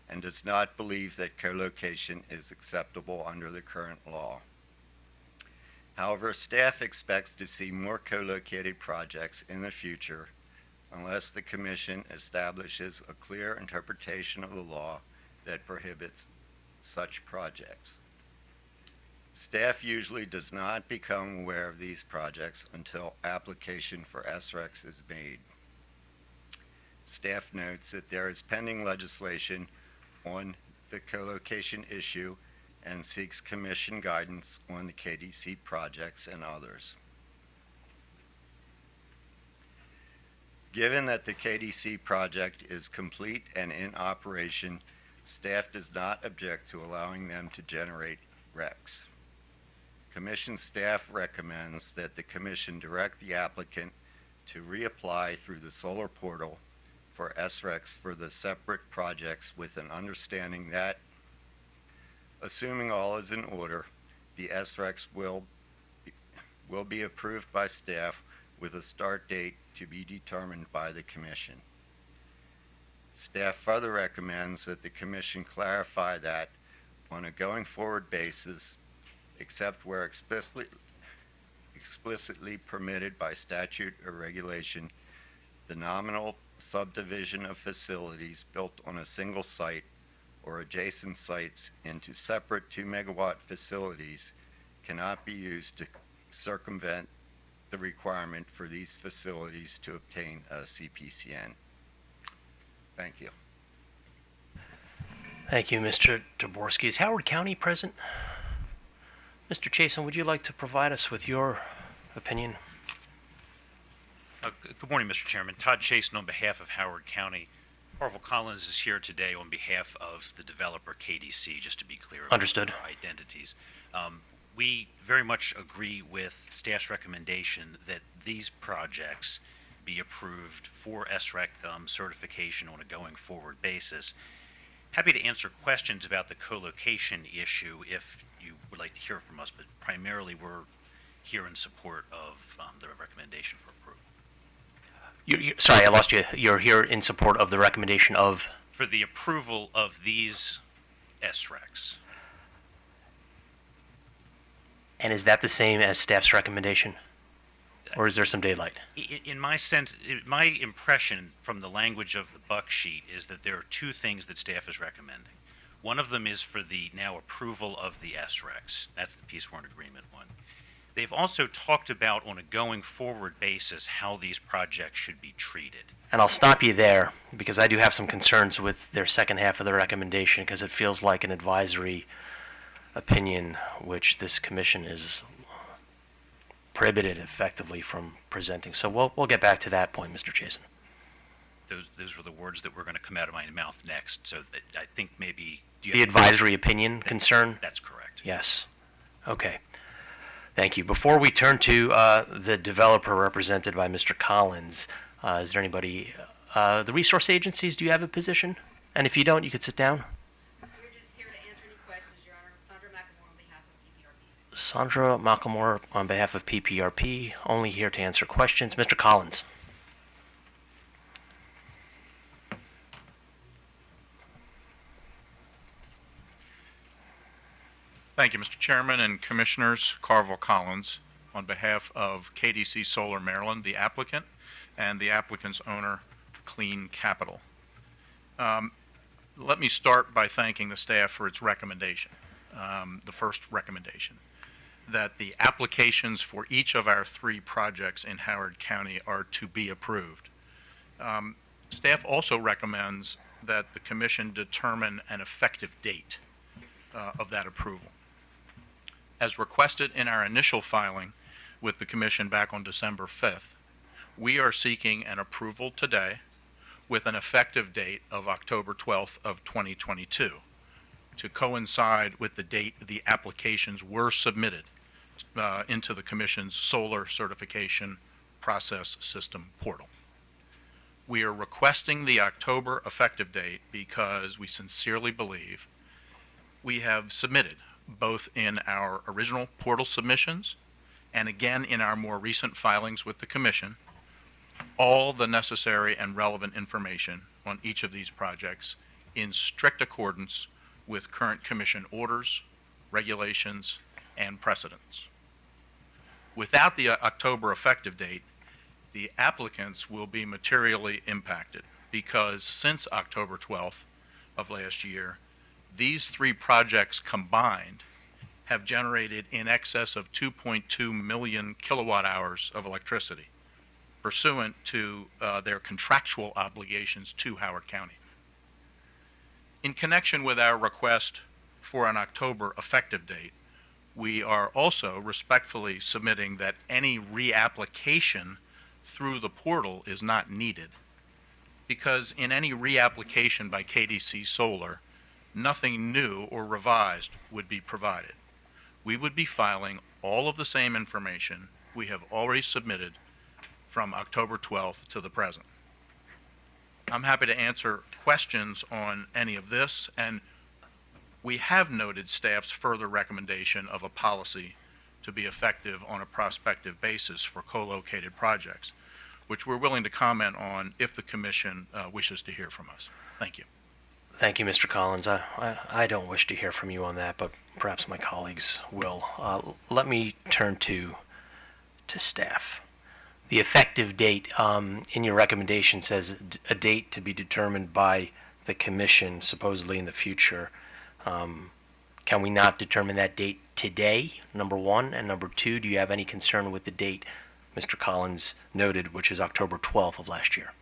and does not believe that co-location is acceptable under the current law. However, staff expects to see more co-located projects in the future unless the Commission establishes a clear interpretation of the law that prohibits such projects. Staff usually does not become aware of these projects until application for SRECs is made. Staff notes that there is pending legislation on the co-location issue and seeks Commission guidance on the KDC projects and others. Given that the KDC project is complete and in operation, staff does not object to allowing them to generate RECs. Commission staff recommends that the Commission direct the applicant to reapply through the solar portal for SRECs for the separate projects with an understanding that, assuming all is in order, the SRECs will be approved by staff with a start date to be determined by the Commission. Staff further recommends that the Commission clarify that on a going forward basis, except where explicitly permitted by statute or regulation, the nominal subdivision of facilities built on a single site or adjacent sites into separate 2-megawatt facilities cannot be used to circumvent the requirement for these facilities to obtain a CPCN. Thank you. Thank you, Mr. Taborski. Is Howard County present? Mr. Chason, would you like to provide us with your opinion? Good morning, Mr. Chairman. Todd Chason on behalf of Howard County. Orville Collins is here today on behalf of the developer KDC, just to be clear about Understood. our identities. We very much agree with staff's recommendation that these projects be approved for SREC certification on a going forward basis. Happy to answer questions about the co-location issue if you would like to hear from us, but primarily we're here in support of the recommendation for approval. Sorry, I lost you. You're here in support of the recommendation of? For the approval of these SRECs. And is that the same as staff's recommendation? Or is there some daylight? In my sense, my impression from the language of the Buck sheet is that there are two things that staff is recommending. One of them is for the now approval of the SRECs. That's the piece we're in agreement on. They've also talked about on a going forward basis how these projects should be treated. And I'll stop you there because I do have some concerns with their second half of the recommendation because it feels like an advisory opinion which this commission is prohibited effectively from presenting. So we'll get back to that point, Mr. Chason. Those were the words that were going to come out of my mouth next. So I think maybe... The advisory opinion concern? That's correct. Yes. Okay. Thank you. Before we turn to the developer represented by Mr. Collins, is there anybody, the resource agencies, do you have a position? And if you don't, you could sit down. We're just here to answer any questions, Your Honor. Sandra McLemore on behalf of PPRP. Sandra McLemore on behalf of PPRP, only here to answer questions. Mr. Collins. Thank you, Mr. Chairman and Commissioners. Carville Collins on behalf of KDC Solar Maryland, the applicant, and the applicant's owner, Clean Capital. Let me start by thanking the staff for its recommendation, the first recommendation, that the applications for each of our 3 projects in Howard County are to be approved. Staff also recommends that the Commission determine an effective date of that approval. As requested in our initial filing with the Commission back on December 5th, we are seeking an approval today with an effective date of October 12th of 2022 to coincide with the date the applications were submitted into the Commission's solar certification process system portal. We are requesting the October effective date because we sincerely believe we have submitted, both in our original portal submissions and again in our more recent filings with the Commission, all the necessary and relevant information on each of these projects in strict accordance with current Commission orders, regulations, and precedents. Without the October effective date, the applicants will be materially impacted because since October 12th of last year, these 3 projects combined have generated in excess of 2.2 million kilowatt hours of electricity, pursuant to their contractual obligations to Howard County. In connection with our request for an October effective date, we are also respectfully submitting that any reapplication through the portal is not needed, because in any reapplication by KDC Solar, nothing new or revised would be provided. We would be filing all of the same information we have already submitted from October 12th to the present. I'm happy to answer questions on any of this, and we have noted staff's further recommendation of a policy to be effective on a prospective basis for co-located projects, which we're willing to comment on if the commission wishes to hear from us. Thank you. Thank you, Mr. Collins. I don't wish to hear from you on that, but perhaps my colleagues will. Let me turn to staff. The effective date in your recommendation says a date to be determined by the commission, supposedly in the future. Can we not determine that date today, number one? And number two, do you have any concern with the date Mr. Collins noted, which is October 12th of last year?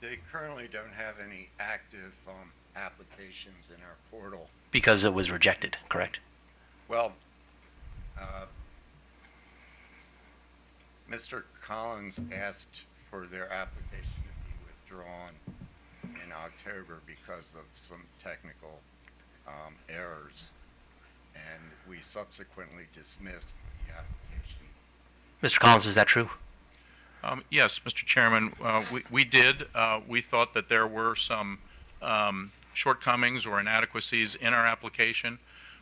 They currently don't have any active applications in our portal. Because it was rejected, correct? Well, Mr. Collins asked for their application to be withdrawn in October because of some technical errors, and we subsequently dismissed the application. Mr. Collins, is that true? Yes, Mr. Chairman, we did. We thought that there were some shortcomings or inadequacies in our application.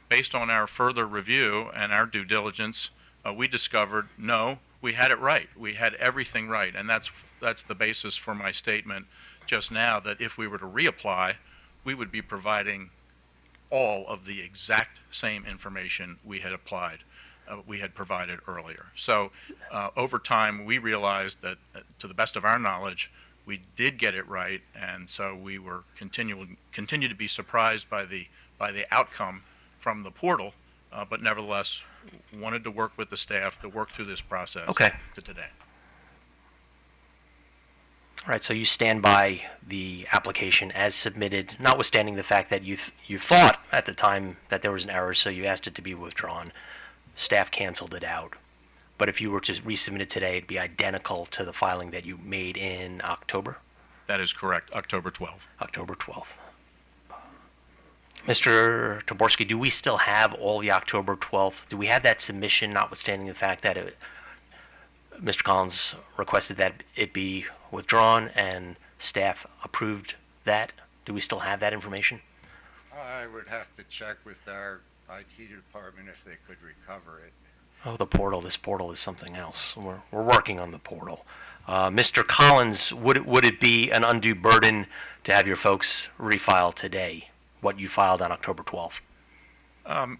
Based on our further review and our due diligence, we discovered, no, we had it right. We had everything right, and that's the basis for my statement just now, that if we were to reapply, we would be providing all of the exact same information we had provided earlier. So over time, we realized that, to the best of our knowledge, we did get it right, and so we were continue to be surprised by the outcome from the portal, but nevertheless wanted to work with the staff to work through this process to today. All right, so you stand by the application as submitted, notwithstanding the fact that you thought at the time that there was an error, so you asked it to be withdrawn. Staff canceled it out. But if you were to resubmit it today, it'd be identical to the filing that you made in October? That is correct, October 12th. October 12th. Mr. Taborski, do we still have all the October 12th? Do we have that submission, notwithstanding the fact that Mr. Collins requested that it be withdrawn and staff approved that? Do we still have that information? I would have to check with our IT department if they could recover it. Oh, the portal. This portal is something else. We're working on the portal. Mr. Collins, would it be an undue burden to have your folks refile today what you filed on October 12th? I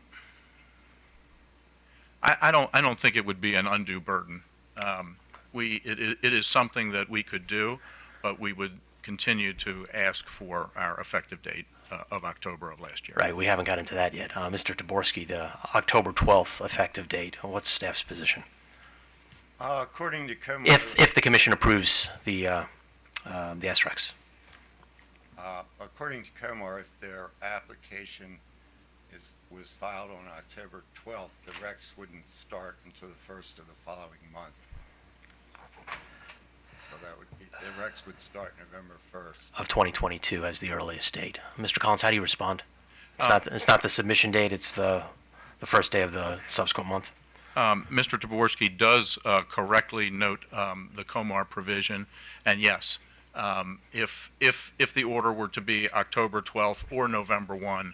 don't think it would be an undue burden. It is something that we could do, but we would continue to ask for our effective date of October of last year. Right, we haven't got into that yet. Mr. Taborski, the October 12th effective date, what's staff's position? According to COMAR, If the commission approves the SRECs. according to COMAR, if their application was filed on October 12th, the RECs wouldn't start until the first of the following month. So that would be, the RECs would start November 1st. Of 2022 as the earliest date. Mr. Collins, how do you respond? It's not the submission date, it's the first day of the subsequent month. Mr. Taborski does correctly note the COMAR provision, and yes, if the order were to be October 12th or November 1,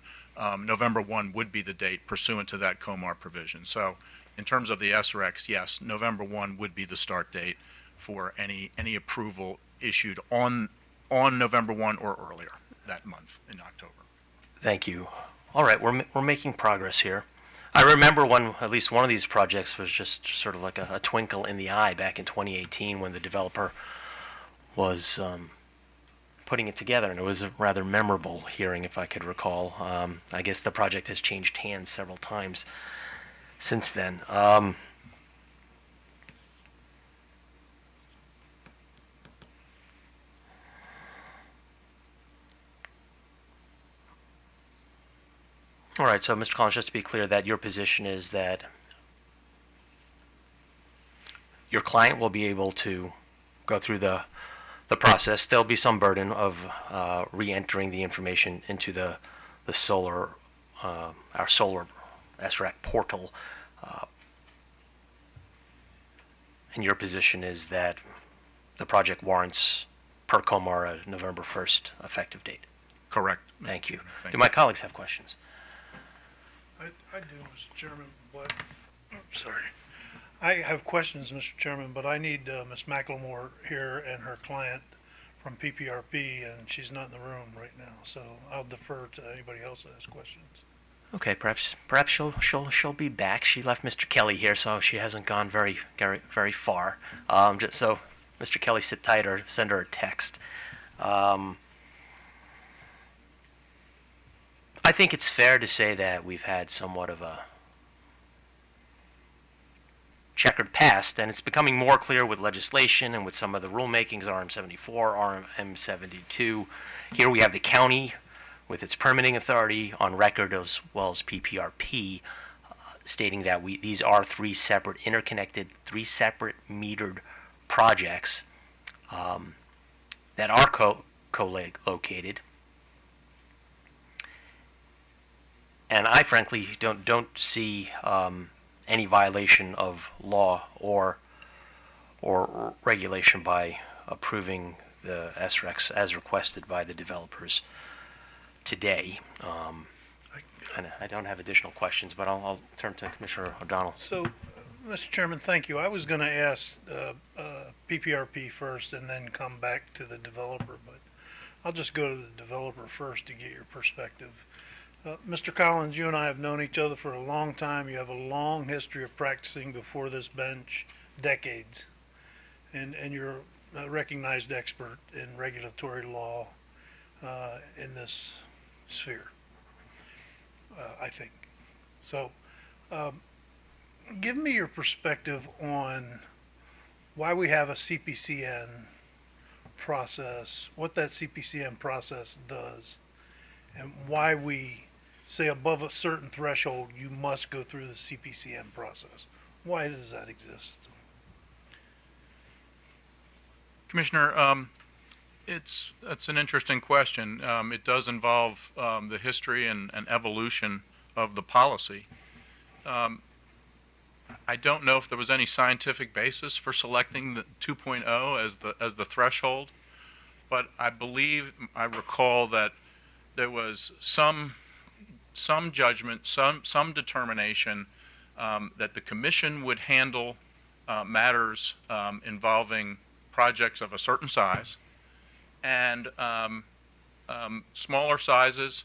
November 1 would be the date pursuant to that COMAR provision. So in terms of the SRECs, yes, November 1 would be the start date for any approval issued on November 1 or earlier that month in October. Thank you. All right, we're making progress here. I remember when at least one of these projects was just sort of like a twinkle in the eye back in 2018 when the developer was putting it together, and it was a rather memorable hearing, if I could recall. I guess the project has changed hands several times since then. All right, so Mr. Collins, just to be clear, that your position is that your client will be able to go through the process. There'll be some burden of re-entering the information into the solar, our solar SREC portal. And your position is that the project warrants per COMAR a November 1st effective date. Correct. Thank you. Thank Do you. my colleagues have questions? I do, Mr. Chairman, but, sorry. I have questions, Mr. Chairman, but I need Ms. McLemore here and her client from PPRP, and she's not in the room right now, so I'll defer to anybody else that has questions. Okay, perhaps she'll be back. She left Mr. Kelly here, so she hasn't gone very far. Just so Mr. Kelly, sit tight or send her a text. I think it's fair to say that we've had somewhat of a checkered past, and it's becoming more clear with legislation and with some of the rulemakings, RM74, RM72. Here we have the county with its permitting authority on record, as well as PPRP, stating that these are three separate metered projects that are co-located. And I frankly don't see any violation of law or regulation by approving the SRECs as requested by the developers today. And I don't have additional questions, but I'll turn to Commissioner O'Donnell. So, Mr. Chairman, thank you. I was going to ask PPRP first and then come back to the developer, but I'll just go to the developer first to get your perspective. Mr. Collins, you and I have known each other for a long time. You have a long history of practicing before this bench, decades, and you're a recognized expert in regulatory law in this sphere, I think. So, give me your perspective on why we have a CPCN process, what that CPCN process does, and why we say above a certain threshold you must go through the CPCN process. Why does that exist? Commissioner, that's an interesting question. It does involve the history and evolution of the policy. I don't know if there was any scientific basis for selecting the 2.0 as the threshold, but I recall that there was some judgment, some determination that the commission would handle matters involving projects of a certain size, and smaller sizes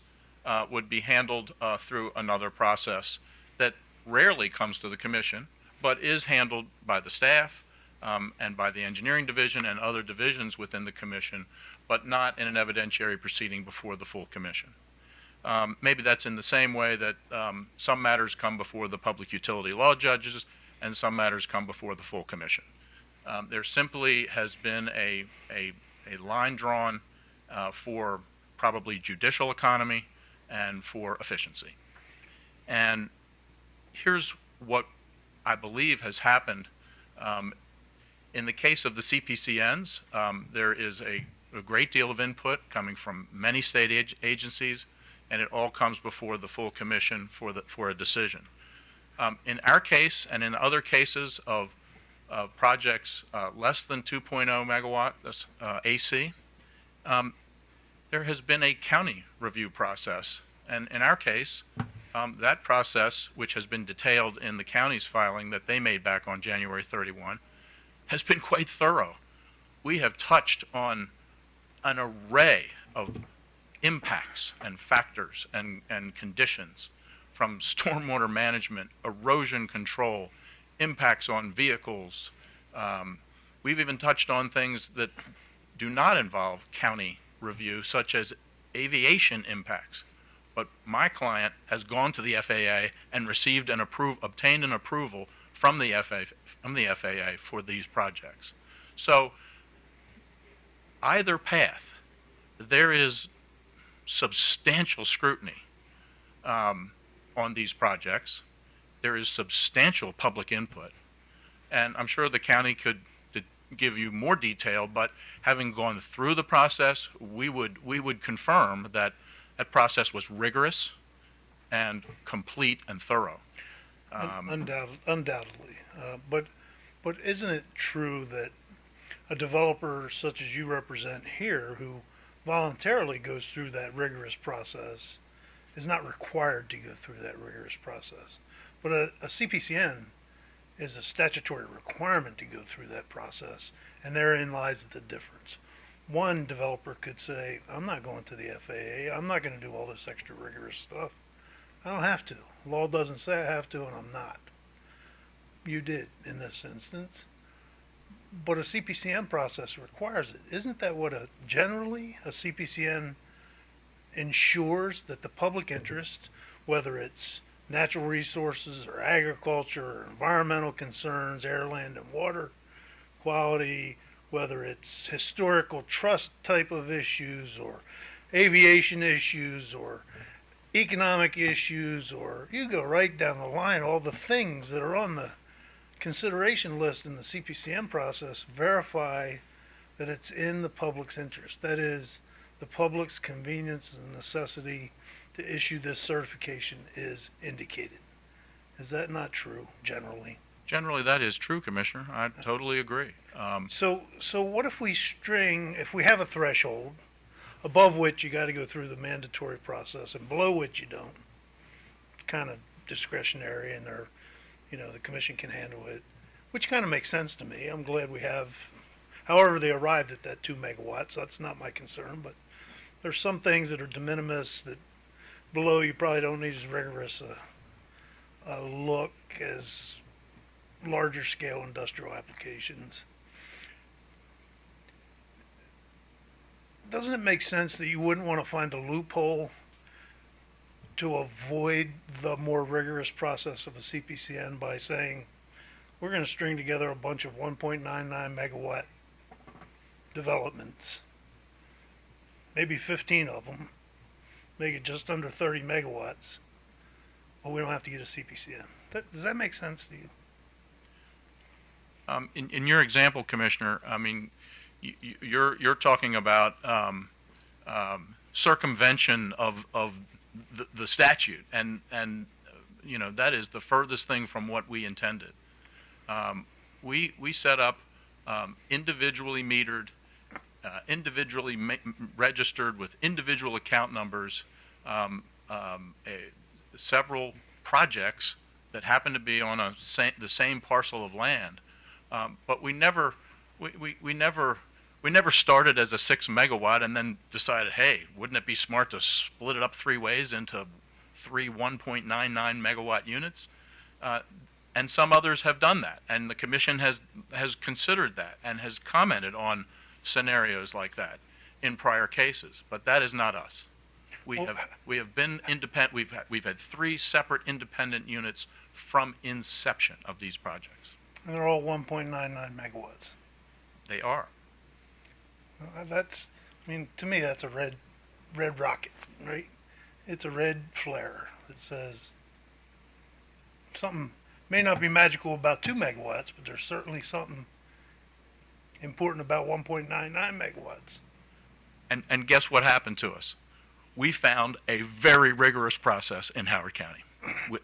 would be handled through another process that rarely comes to the commission, but is handled by the staff and by the engineering division and other divisions within the commission, but not in an evidentiary proceeding before the full commission. Maybe that's in the same way that some matters come before the public utility law judges and some matters come before the full commission. There simply has been a line drawn for probably judicial economy and for efficiency. And here's what I believe has happened. In the case of the CPCNs, there is a great deal of input coming from many state agencies, and it all comes before the full commission for a decision. In our case and in other cases of projects less than 2.0 megawatt AC, there has been a county review process. And in our case, that process, which has been detailed in the county's filing that they made back on January 31, has been quite thorough. We have touched on an array of impacts and factors and conditions, from stormwater management, erosion control, impacts on vehicles. We've even touched on things that do not involve county review, such as aviation impacts. But my client has gone to the FAA and received and obtained an approval from the FAA for these projects. So either path, there is substantial scrutiny on these projects. There is substantial public input. and I'm sure the county could give you more detail, but having gone through the process, we would confirm that that process was rigorous and complete and thorough. Undoubtedly. But isn't it true that a developer such as you represent here, who voluntarily goes through that rigorous process, is not required to go through that rigorous process? But a CPCN is a statutory requirement to go through that process, and therein lies the difference. One developer could say, I'm not going to the FAA, I'm not going to do all this extra rigorous stuff. I don't have to. Law doesn't say I have to, and I'm not. You did in this instance. But a CPCN process requires it. Isn't that what generally a CPCN ensures, that the public interest, whether it's natural resources or agriculture or environmental concerns, air, land, and water quality, whether it's historical trust type of issues or aviation issues or economic issues, or you go right down the line, all the things that are on the consideration list in the CPCN process verify that it's in the public's interest. That is, the public's convenience and necessity to issue this certification is indicated. Is that not true generally? Generally, that is true, Commissioner. I totally agree. So what if we have a threshold above which you got to go through the mandatory process and below which you don't? Kind of discretionary, and the commission can handle it, which kind of makes sense to me. I'm glad we have, however they arrived at that 2 megawatts. That's not my concern, but there's some things that are de minimis that below you probably don't need as rigorous a look as larger scale industrial applications. Doesn't it make sense that you wouldn't want to find a loophole to avoid the more rigorous process of a CPCN by saying, we're going to string together a bunch of 1.99 megawatt developments, maybe 15 of them, make it just under 30 megawatts, but we don't have to get a CPCN. Does that make sense to you? In your example, Commissioner, I mean, you're talking about circumvention of the statute, and that is the furthest thing from what we intended. We set up individually metered, individually registered with individual account numbers, several projects that happen to be on the same parcel of land, but we never started as a 6 megawatt and then decided, hey, wouldn't it be smart to split it up 3 ways into 3 1.99 megawatt units? And some others have done that, and the commission has considered that and has commented on scenarios like that in prior cases. But that is not us. We have been independent. We've had 3 separate independent units from inception of these projects. And they're all 1.99 megawatts. They are. To me, that's a red rocket, right? It's a red flare that says something may not be magical about 2 megawatts, but there's certainly something important about 1.99 megawatts. And guess what happened to us? We found a very rigorous process in Howard County.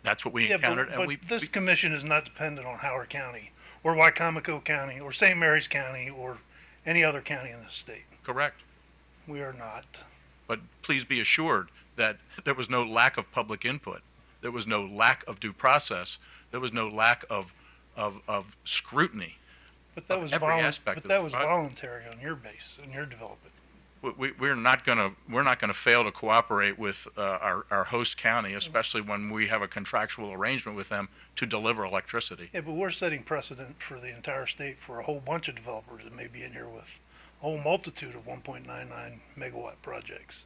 That's what we encountered. But this commission is not dependent on Howard County or Wycomico County or St. Mary's County or any other county in the state. Correct. We are not. But please be assured that there was no lack of public input. There was no lack of due process. There was no lack of scrutiny. But that was voluntary on your base, on your development. We're not going to fail to cooperate with our host county, especially when we have a contractual arrangement with them to deliver electricity. Yeah, but we're setting precedent for the entire state for a whole bunch of developers that may be in here with a whole multitude of 1.99 megawatt projects,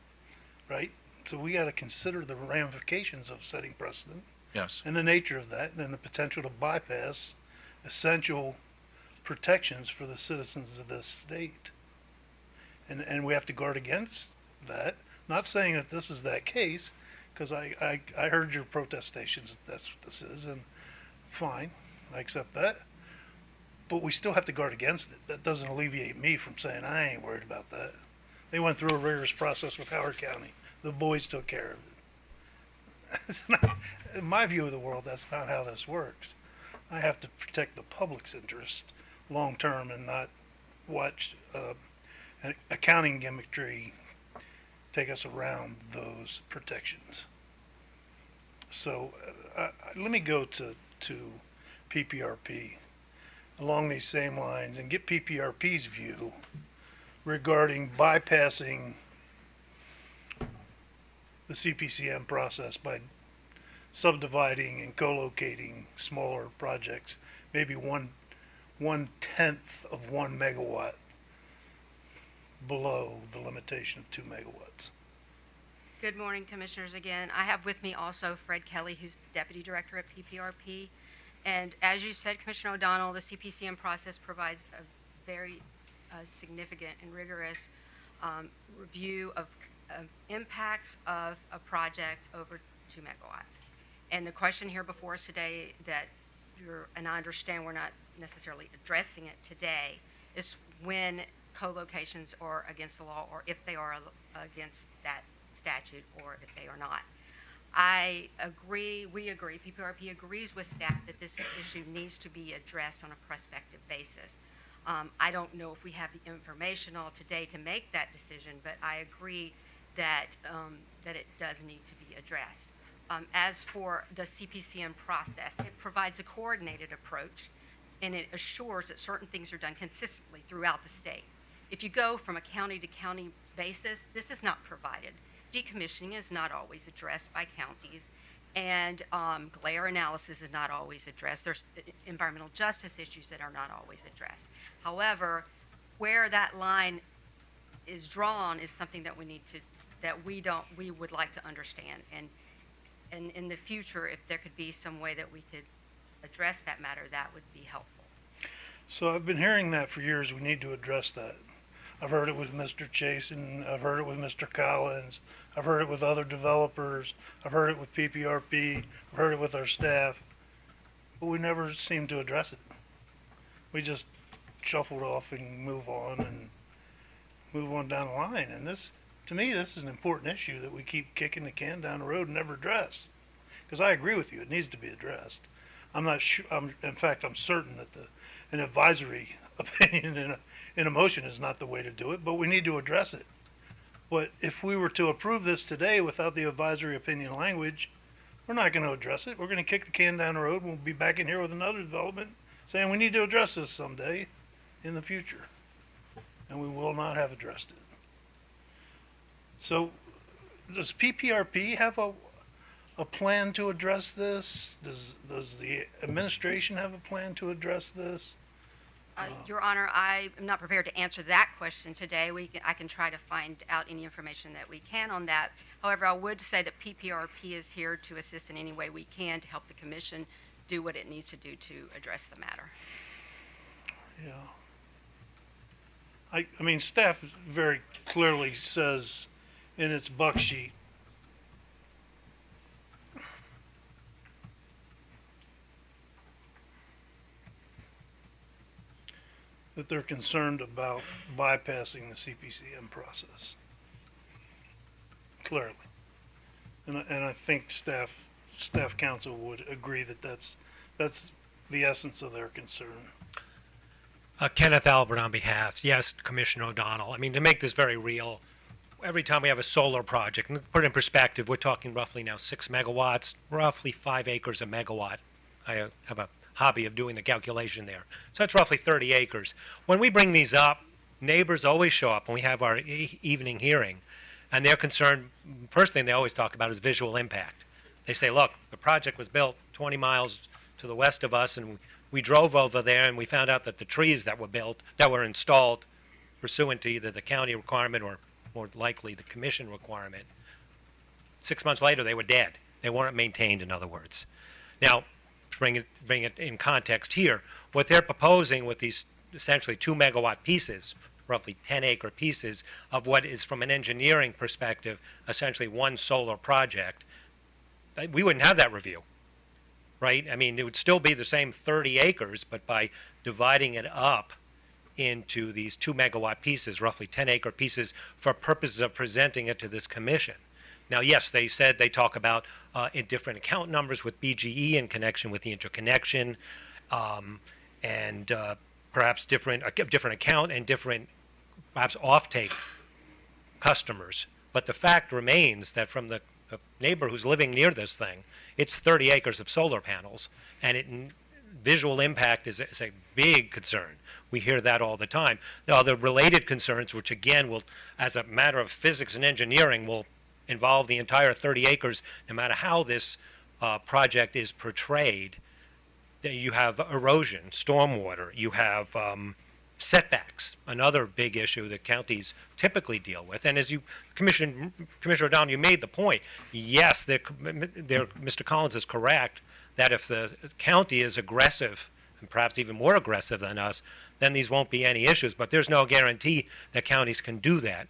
right? So we got to consider the ramifications of setting precedent. Yes. And the nature of that, and the potential to bypass essential protections for the citizens of this state. And we have to guard against that. Not saying that this is that case, because I heard your protestations that that's what this is, and fine, I accept that. but we still have to guard against it. That doesn't alleviate me from saying I ain't worried about that. They went through a rigorous process with Howard County. The boys took care of it. It's not, in my view of the world, that's not how this works. I have to protect the public's interest long term and not watch an accounting gimmickry take us around those protections. So let me go to PPRP along these same lines and get PPRP's view regarding bypassing the CPCM process by subdividing and co-locating smaller projects, maybe 1/10 of 1 megawatt below the limitation of 2 megawatts. Good morning, Commissioners. Again, I have with me also Fred Kelly, who's Deputy Director at PPRP. And as you said, Commissioner O'Donnell, the CPCM process provides a very significant and rigorous review of impacts of a project over 2 megawatts. And the question here before us today that and I understand we're not necessarily addressing it today, is when co-locations are against the law or if they are against that statute or if they are not. I agree, we agree, PPRP agrees with staff that this issue needs to be addressed on a prospective basis. I don't know if we have the information all today to make that decision, but I agree that, that it does need to be addressed. As for the CPCM process, it provides a coordinated approach and it assures that certain things are done consistently throughout the state. If you go from a county to county basis, this is not provided. Decommissioning is not always addressed by counties, and glare analysis is not always addressed. There's environmental justice issues that are not always addressed. However, where that line is drawn is something that we need to, that we would like to understand. And in the future, if there could be some way that we could address that matter, that would be helpful. So I've been hearing that for years. We need to address that. I've heard it with Mr. Chasen. I've heard it with Mr. Collins. I've heard it with other developers. I've heard it with PPRP. I've heard it with our staff. But we never seem to address it. We just shuffled off and move on down the line. And this, to me, this is an important issue that we keep kicking the can down the road and never address. Because I agree with you, it needs to be addressed. I'm not sure, in fact, I'm certain that an advisory opinion in a motion is not the way to do it, but we need to address it. But if we were to approve this today without the advisory opinion language, we're not going to address it. We're going to kick the can down the road and we'll be back in here with another development saying we need to address this someday in the future. And we will not have addressed it. So does PPRP have a plan to address this? Does the administration have a plan to address this? Your Honor, I am not prepared to answer that question today. I can try to find out any information that we can on that. However, I would say that PPRP is here to assist in any way we can to help the Commission do what it needs to do to address the matter. Yeah. I mean, staff very clearly says in its buck sheet that they're concerned about bypassing the CPCM process. Clearly. And I think staff counsel would agree that that's the essence of their concern. Kenneth Albert on behalf. Yes, Commissioner O'Donnell. I mean, to make this very real, every time we have a solar project, and to put it in perspective, we're talking roughly now 6 megawatts, roughly 5 acres a megawatt. I have a hobby of doing the calculation there. So that's roughly 30 acres. When we bring these up, neighbors always show up when we have our evening hearing, and they're concerned, first thing they always talk about is visual impact. They say, look, the project was built 20 miles to the west of us, and we drove over there and we found out that the trees that were installed pursuant to either the county requirement or more likely the commission requirement, 6 months later they were dead. They weren't maintained, in other words. Now, to bring it in context here, what they're proposing with these essentially 2 megawatt pieces, roughly 10 acre pieces of what is from an engineering perspective, essentially one solar project, we wouldn't have that review. right? I mean, it would still be the same 30 acres, but by dividing it up into these 2 megawatt pieces, roughly 10-acre pieces, for purposes of presenting it to this commission. Now, yes, they said they talk about in different account numbers with BGE in connection with the interconnection, and perhaps different account and different perhaps offtake customers. But the fact remains that from the neighbor who's living near this thing, it's 30 acres of solar panels, and visual impact is a big concern. We hear that all the time. Now, the related concerns, which again will, as a matter of physics and engineering, will involve the entire 30 acres, no matter how this project is portrayed. You have erosion, stormwater, you have setbacks, another big issue that counties typically deal with. And as Commissioner O'Donnell, you made the point, yes, Mr. Collins is correct that if the county is aggressive, and perhaps even more aggressive than us, then these won't be any issues. But there's no guarantee that counties can do that.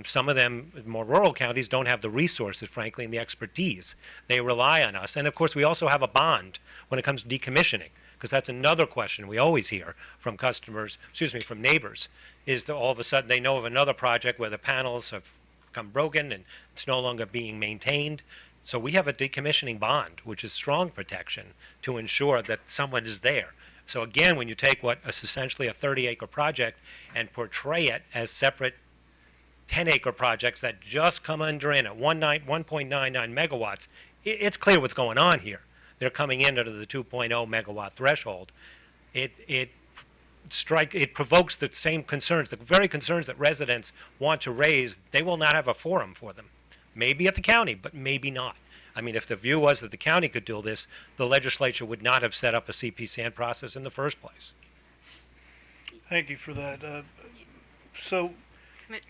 Some of them, more rural counties, don't have the resources, frankly, and the expertise. They rely on us. And of course, we also have a bond when it comes to decommissioning, because that's another question we always hear from from neighbors, is that all of a sudden they know of another project where the panels have become broken and it's no longer being maintained. So we have a decommissioning bond, which is strong protection to ensure that someone is there. So again, when you take what is essentially a 30-acre project and portray it as separate 10-acre projects that just come under in at 1.99 megawatts, it's clear what's going on here. They're coming in under the 2.0 megawatt threshold. It provokes the same concerns, the very concerns that residents want to raise. They will not have a forum for them. Maybe at the county, but maybe not. I mean, if the view was that the county could do this, the legislature would not have set up a CPCN process in the first place. Thank you for that.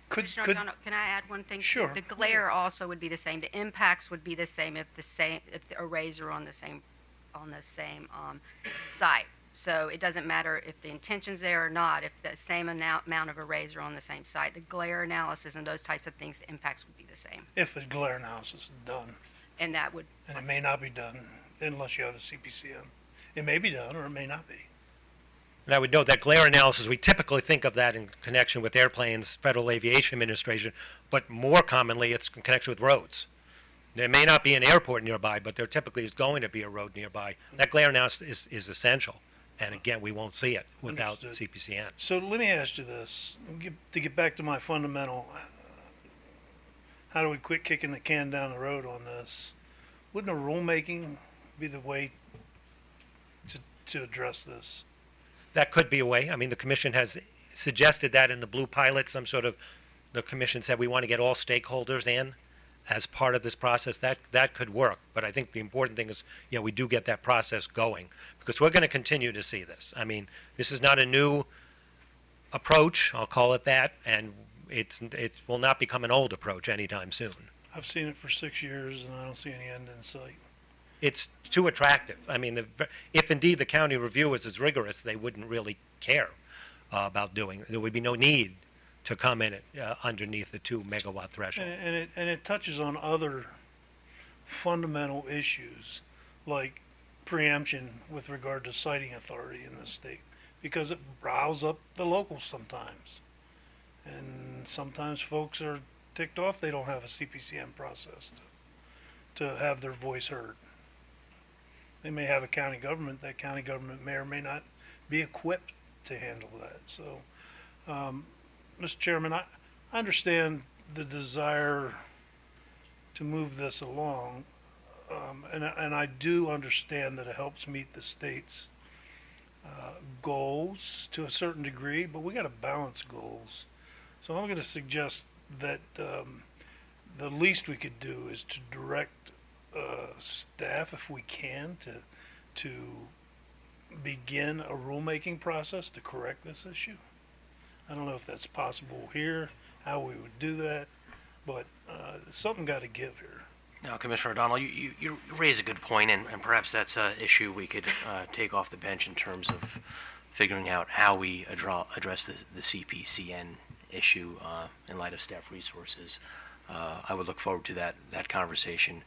Commissioner O'Donnell, can I add one thing? Sure. The glare also would be the same. The impacts would be the same if the arrays are on the same site. So it doesn't matter if the intention's there or not. If the same amount of arrays are on the same site, the glare analysis and those types of things, the impacts would be the same. If the glare analysis is done. And that would. And it may not be done unless you have a CPCN. It may be done or it may not be. And I would note that glare analysis, we typically think of that in connection with airplanes, Federal Aviation Administration, but more commonly it's in connection with roads. There may not be an airport nearby, but there typically is going to be a road nearby. That glare analysis is essential. And again, we won't see it without Understood. CPCN. So let me ask you this, to get back to my fundamental, how do we quit kicking the can down the road on this? Wouldn't a rulemaking be the way to address this? That could be a way. I mean, the commission has suggested that in the Blue Pilot, the commission said we want to get all stakeholders in as part of this process. That could work. But I think the important thing is, we do get that process going, because we're going to continue to see this. I mean, this is not a new approach, I'll call it that, and it will not become an old approach anytime soon. I've seen it for 6 years and I don't see any end in sight. It's too attractive. I mean, if indeed the county review was as rigorous, they wouldn't really care about doing it. There would be no need to come in underneath the 2 megawatt threshold. And it touches on other fundamental issues like preemption with regard to siting authority in the state, because it riles up the locals sometimes. And sometimes folks are ticked off they don't have a CPCN process to have their voice heard. They may have a county government. That county government may or may not be equipped to handle that. So, Mr. Chairman, I understand the desire to move this along, and I do understand that it helps meet the state's goals to a certain degree, but we got to balance goals. So I'm going to suggest that the least we could do is to direct staff, if we can, to begin a rulemaking process to correct this issue. I don't know if that's possible here, how we would do that, but something got to give here. Now, Commissioner O'Donnell, you raise a good point, and perhaps that's an issue we could take off the bench in terms of figuring out how we address the CPCN issue in light of staff resources. I would look forward to that conversation.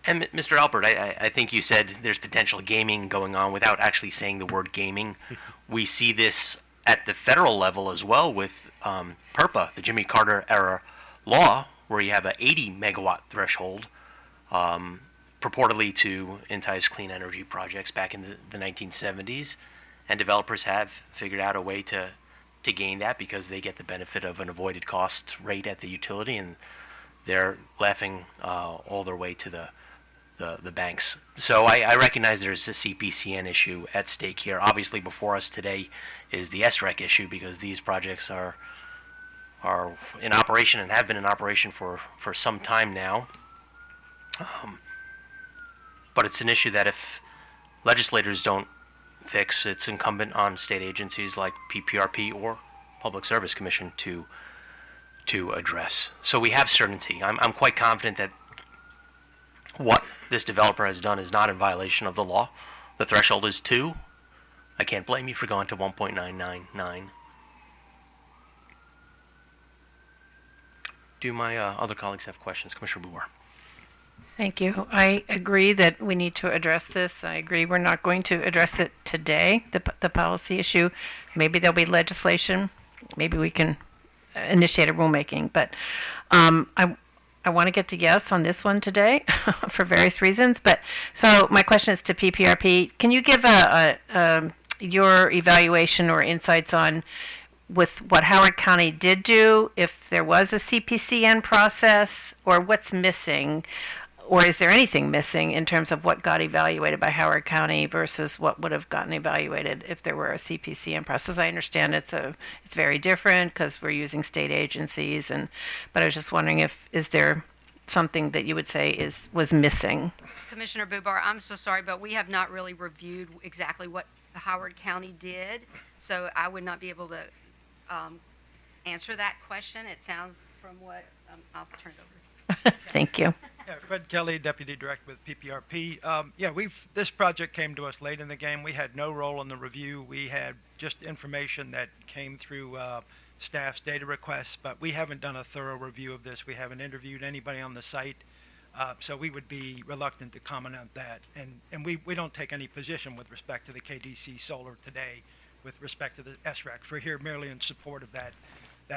And Mr. Alpert, I think you said there's potential gaming going on without actually saying the word gaming. We see this at the federal level as well with PURPA, the Jimmy Carter era law, where you have a 80 megawatt threshold purportedly to entice clean energy projects back in the 1970s. And developers have figured out a way to gain that because they get the benefit of an avoided cost rate at the utility, and they're laughing all their way to the banks. So I recognize there's a CPCN issue at stake here. Obviously, before us today is the SREC issue because these projects are in operation and have been in operation for some time now. But it's an issue that if legislators don't fix, it's incumbent on state agencies like PPRP or Public Service Commission to address. So we have certainty. I'm quite confident that what this developer has done is not in violation of the law. The threshold is 2. I can't blame you for going to 1.999. Do my other colleagues have questions? Commissioner Bubar. Thank you. I agree that we need to address this. I agree we're not going to address it today, the policy issue. Maybe there'll be legislation. Maybe we can initiate a rulemaking. But I want to get to yes on this one today for various reasons. But so my question is to PPRP. Can you give your evaluation or insights on with what Howard County did do, if there was a CPCN process, or what's missing, or is there anything missing in terms of what got evaluated by Howard County versus what would have gotten evaluated if there were a CPCN process? I understand it's very different because we're using state agencies, but I was just wondering is there something that you would say was missing? Commissioner Bubar, I'm so sorry, but we have not really reviewed exactly what Howard County did, so I would not be able to answer that question. It sounds from what I'll turn it over. Thank you. Yeah, Fred Kelly, Deputy Director with PPRP. This project came to us late in the game. We had no role in the review. We had just information that came through staff's data requests, but we haven't done a thorough review of this. We haven't interviewed anybody on the site, so we would be reluctant to comment on that. And we don't take any position with respect to the KDC Solar today with respect to the SRECs. We're here merely in support of that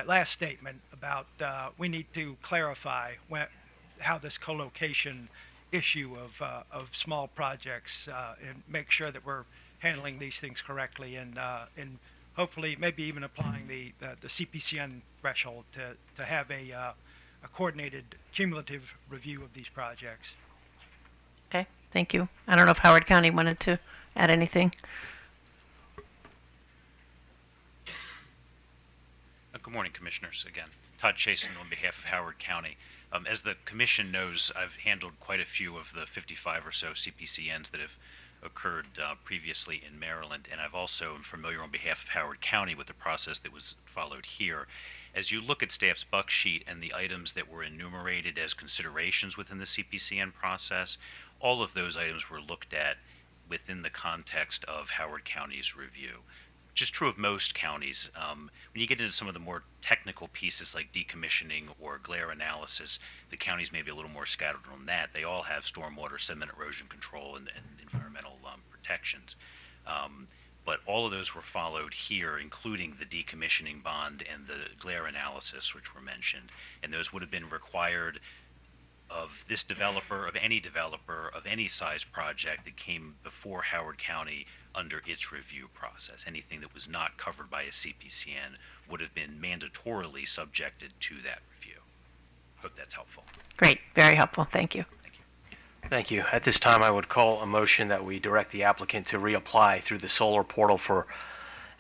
last statement about we need to clarify how this co-location issue of small projects and make sure that we're handling these things correctly and hopefully maybe even applying the CPCN threshold to have a coordinated cumulative review of these projects. Okay, thank you. I don't know if Howard County wanted to add anything. Good morning, Commissioners. Again, Todd Chasen on behalf of Howard County. As the Commission knows, I've handled quite a few of the 55 or so CPCNs that have occurred previously in Maryland, and I've also am familiar on behalf of Howard County with the process that was followed here. As you look at staff's buck sheet and the items that were enumerated as considerations within the CPCN process, all of those items were looked at within the context of Howard County's review. Which is true of most counties. When you get into some of the more technical pieces like decommissioning or glare analysis, the counties may be a little more scattered on that. They all have stormwater, sediment erosion control, and environmental protections. But all of those were followed here, including the decommissioning bond and the glare analysis, which were mentioned. And those would have been required of this developer, of any size project that came before Howard County under its review process. Anything that was not covered by a CPCN would have been mandatorily subjected to that review. Hope that's helpful. Great, very helpful. Thank you. Thank you. At this time, I would call a motion that we direct the applicant to reapply through the solar portal for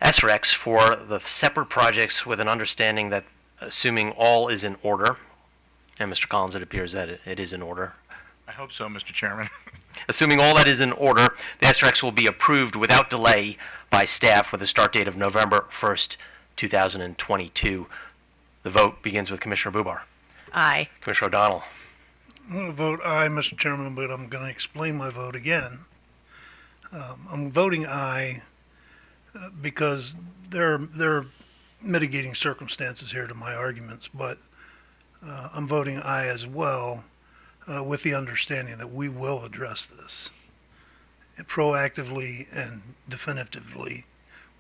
SRECs for the separate projects with an understanding that assuming all is in order, and Mr. Collins, it appears that it is in order. I hope so, Mr. Chairman. Assuming all that is in order, the SRECs will be approved without delay by staff with a start date of November 1st, 2022. The vote begins with Commissioner Bubar. Aye. Commissioner O'Donnell. I'm going to vote aye, Mr. Chairman, but I'm going to explain my vote again. I'm voting aye because there are mitigating circumstances here to my arguments, but I'm voting aye as well with the understanding that we will address this proactively and definitively,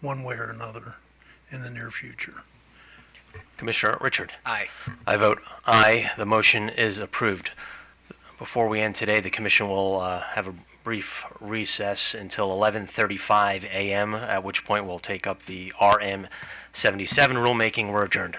one way or another, in the near future. Commissioner Richard. Aye. I vote aye. The motion is approved. Before we end today, the commission will have a brief recess until 11:35 a.m., at which point we'll take up the RM 77 rulemaking. We're adjourned.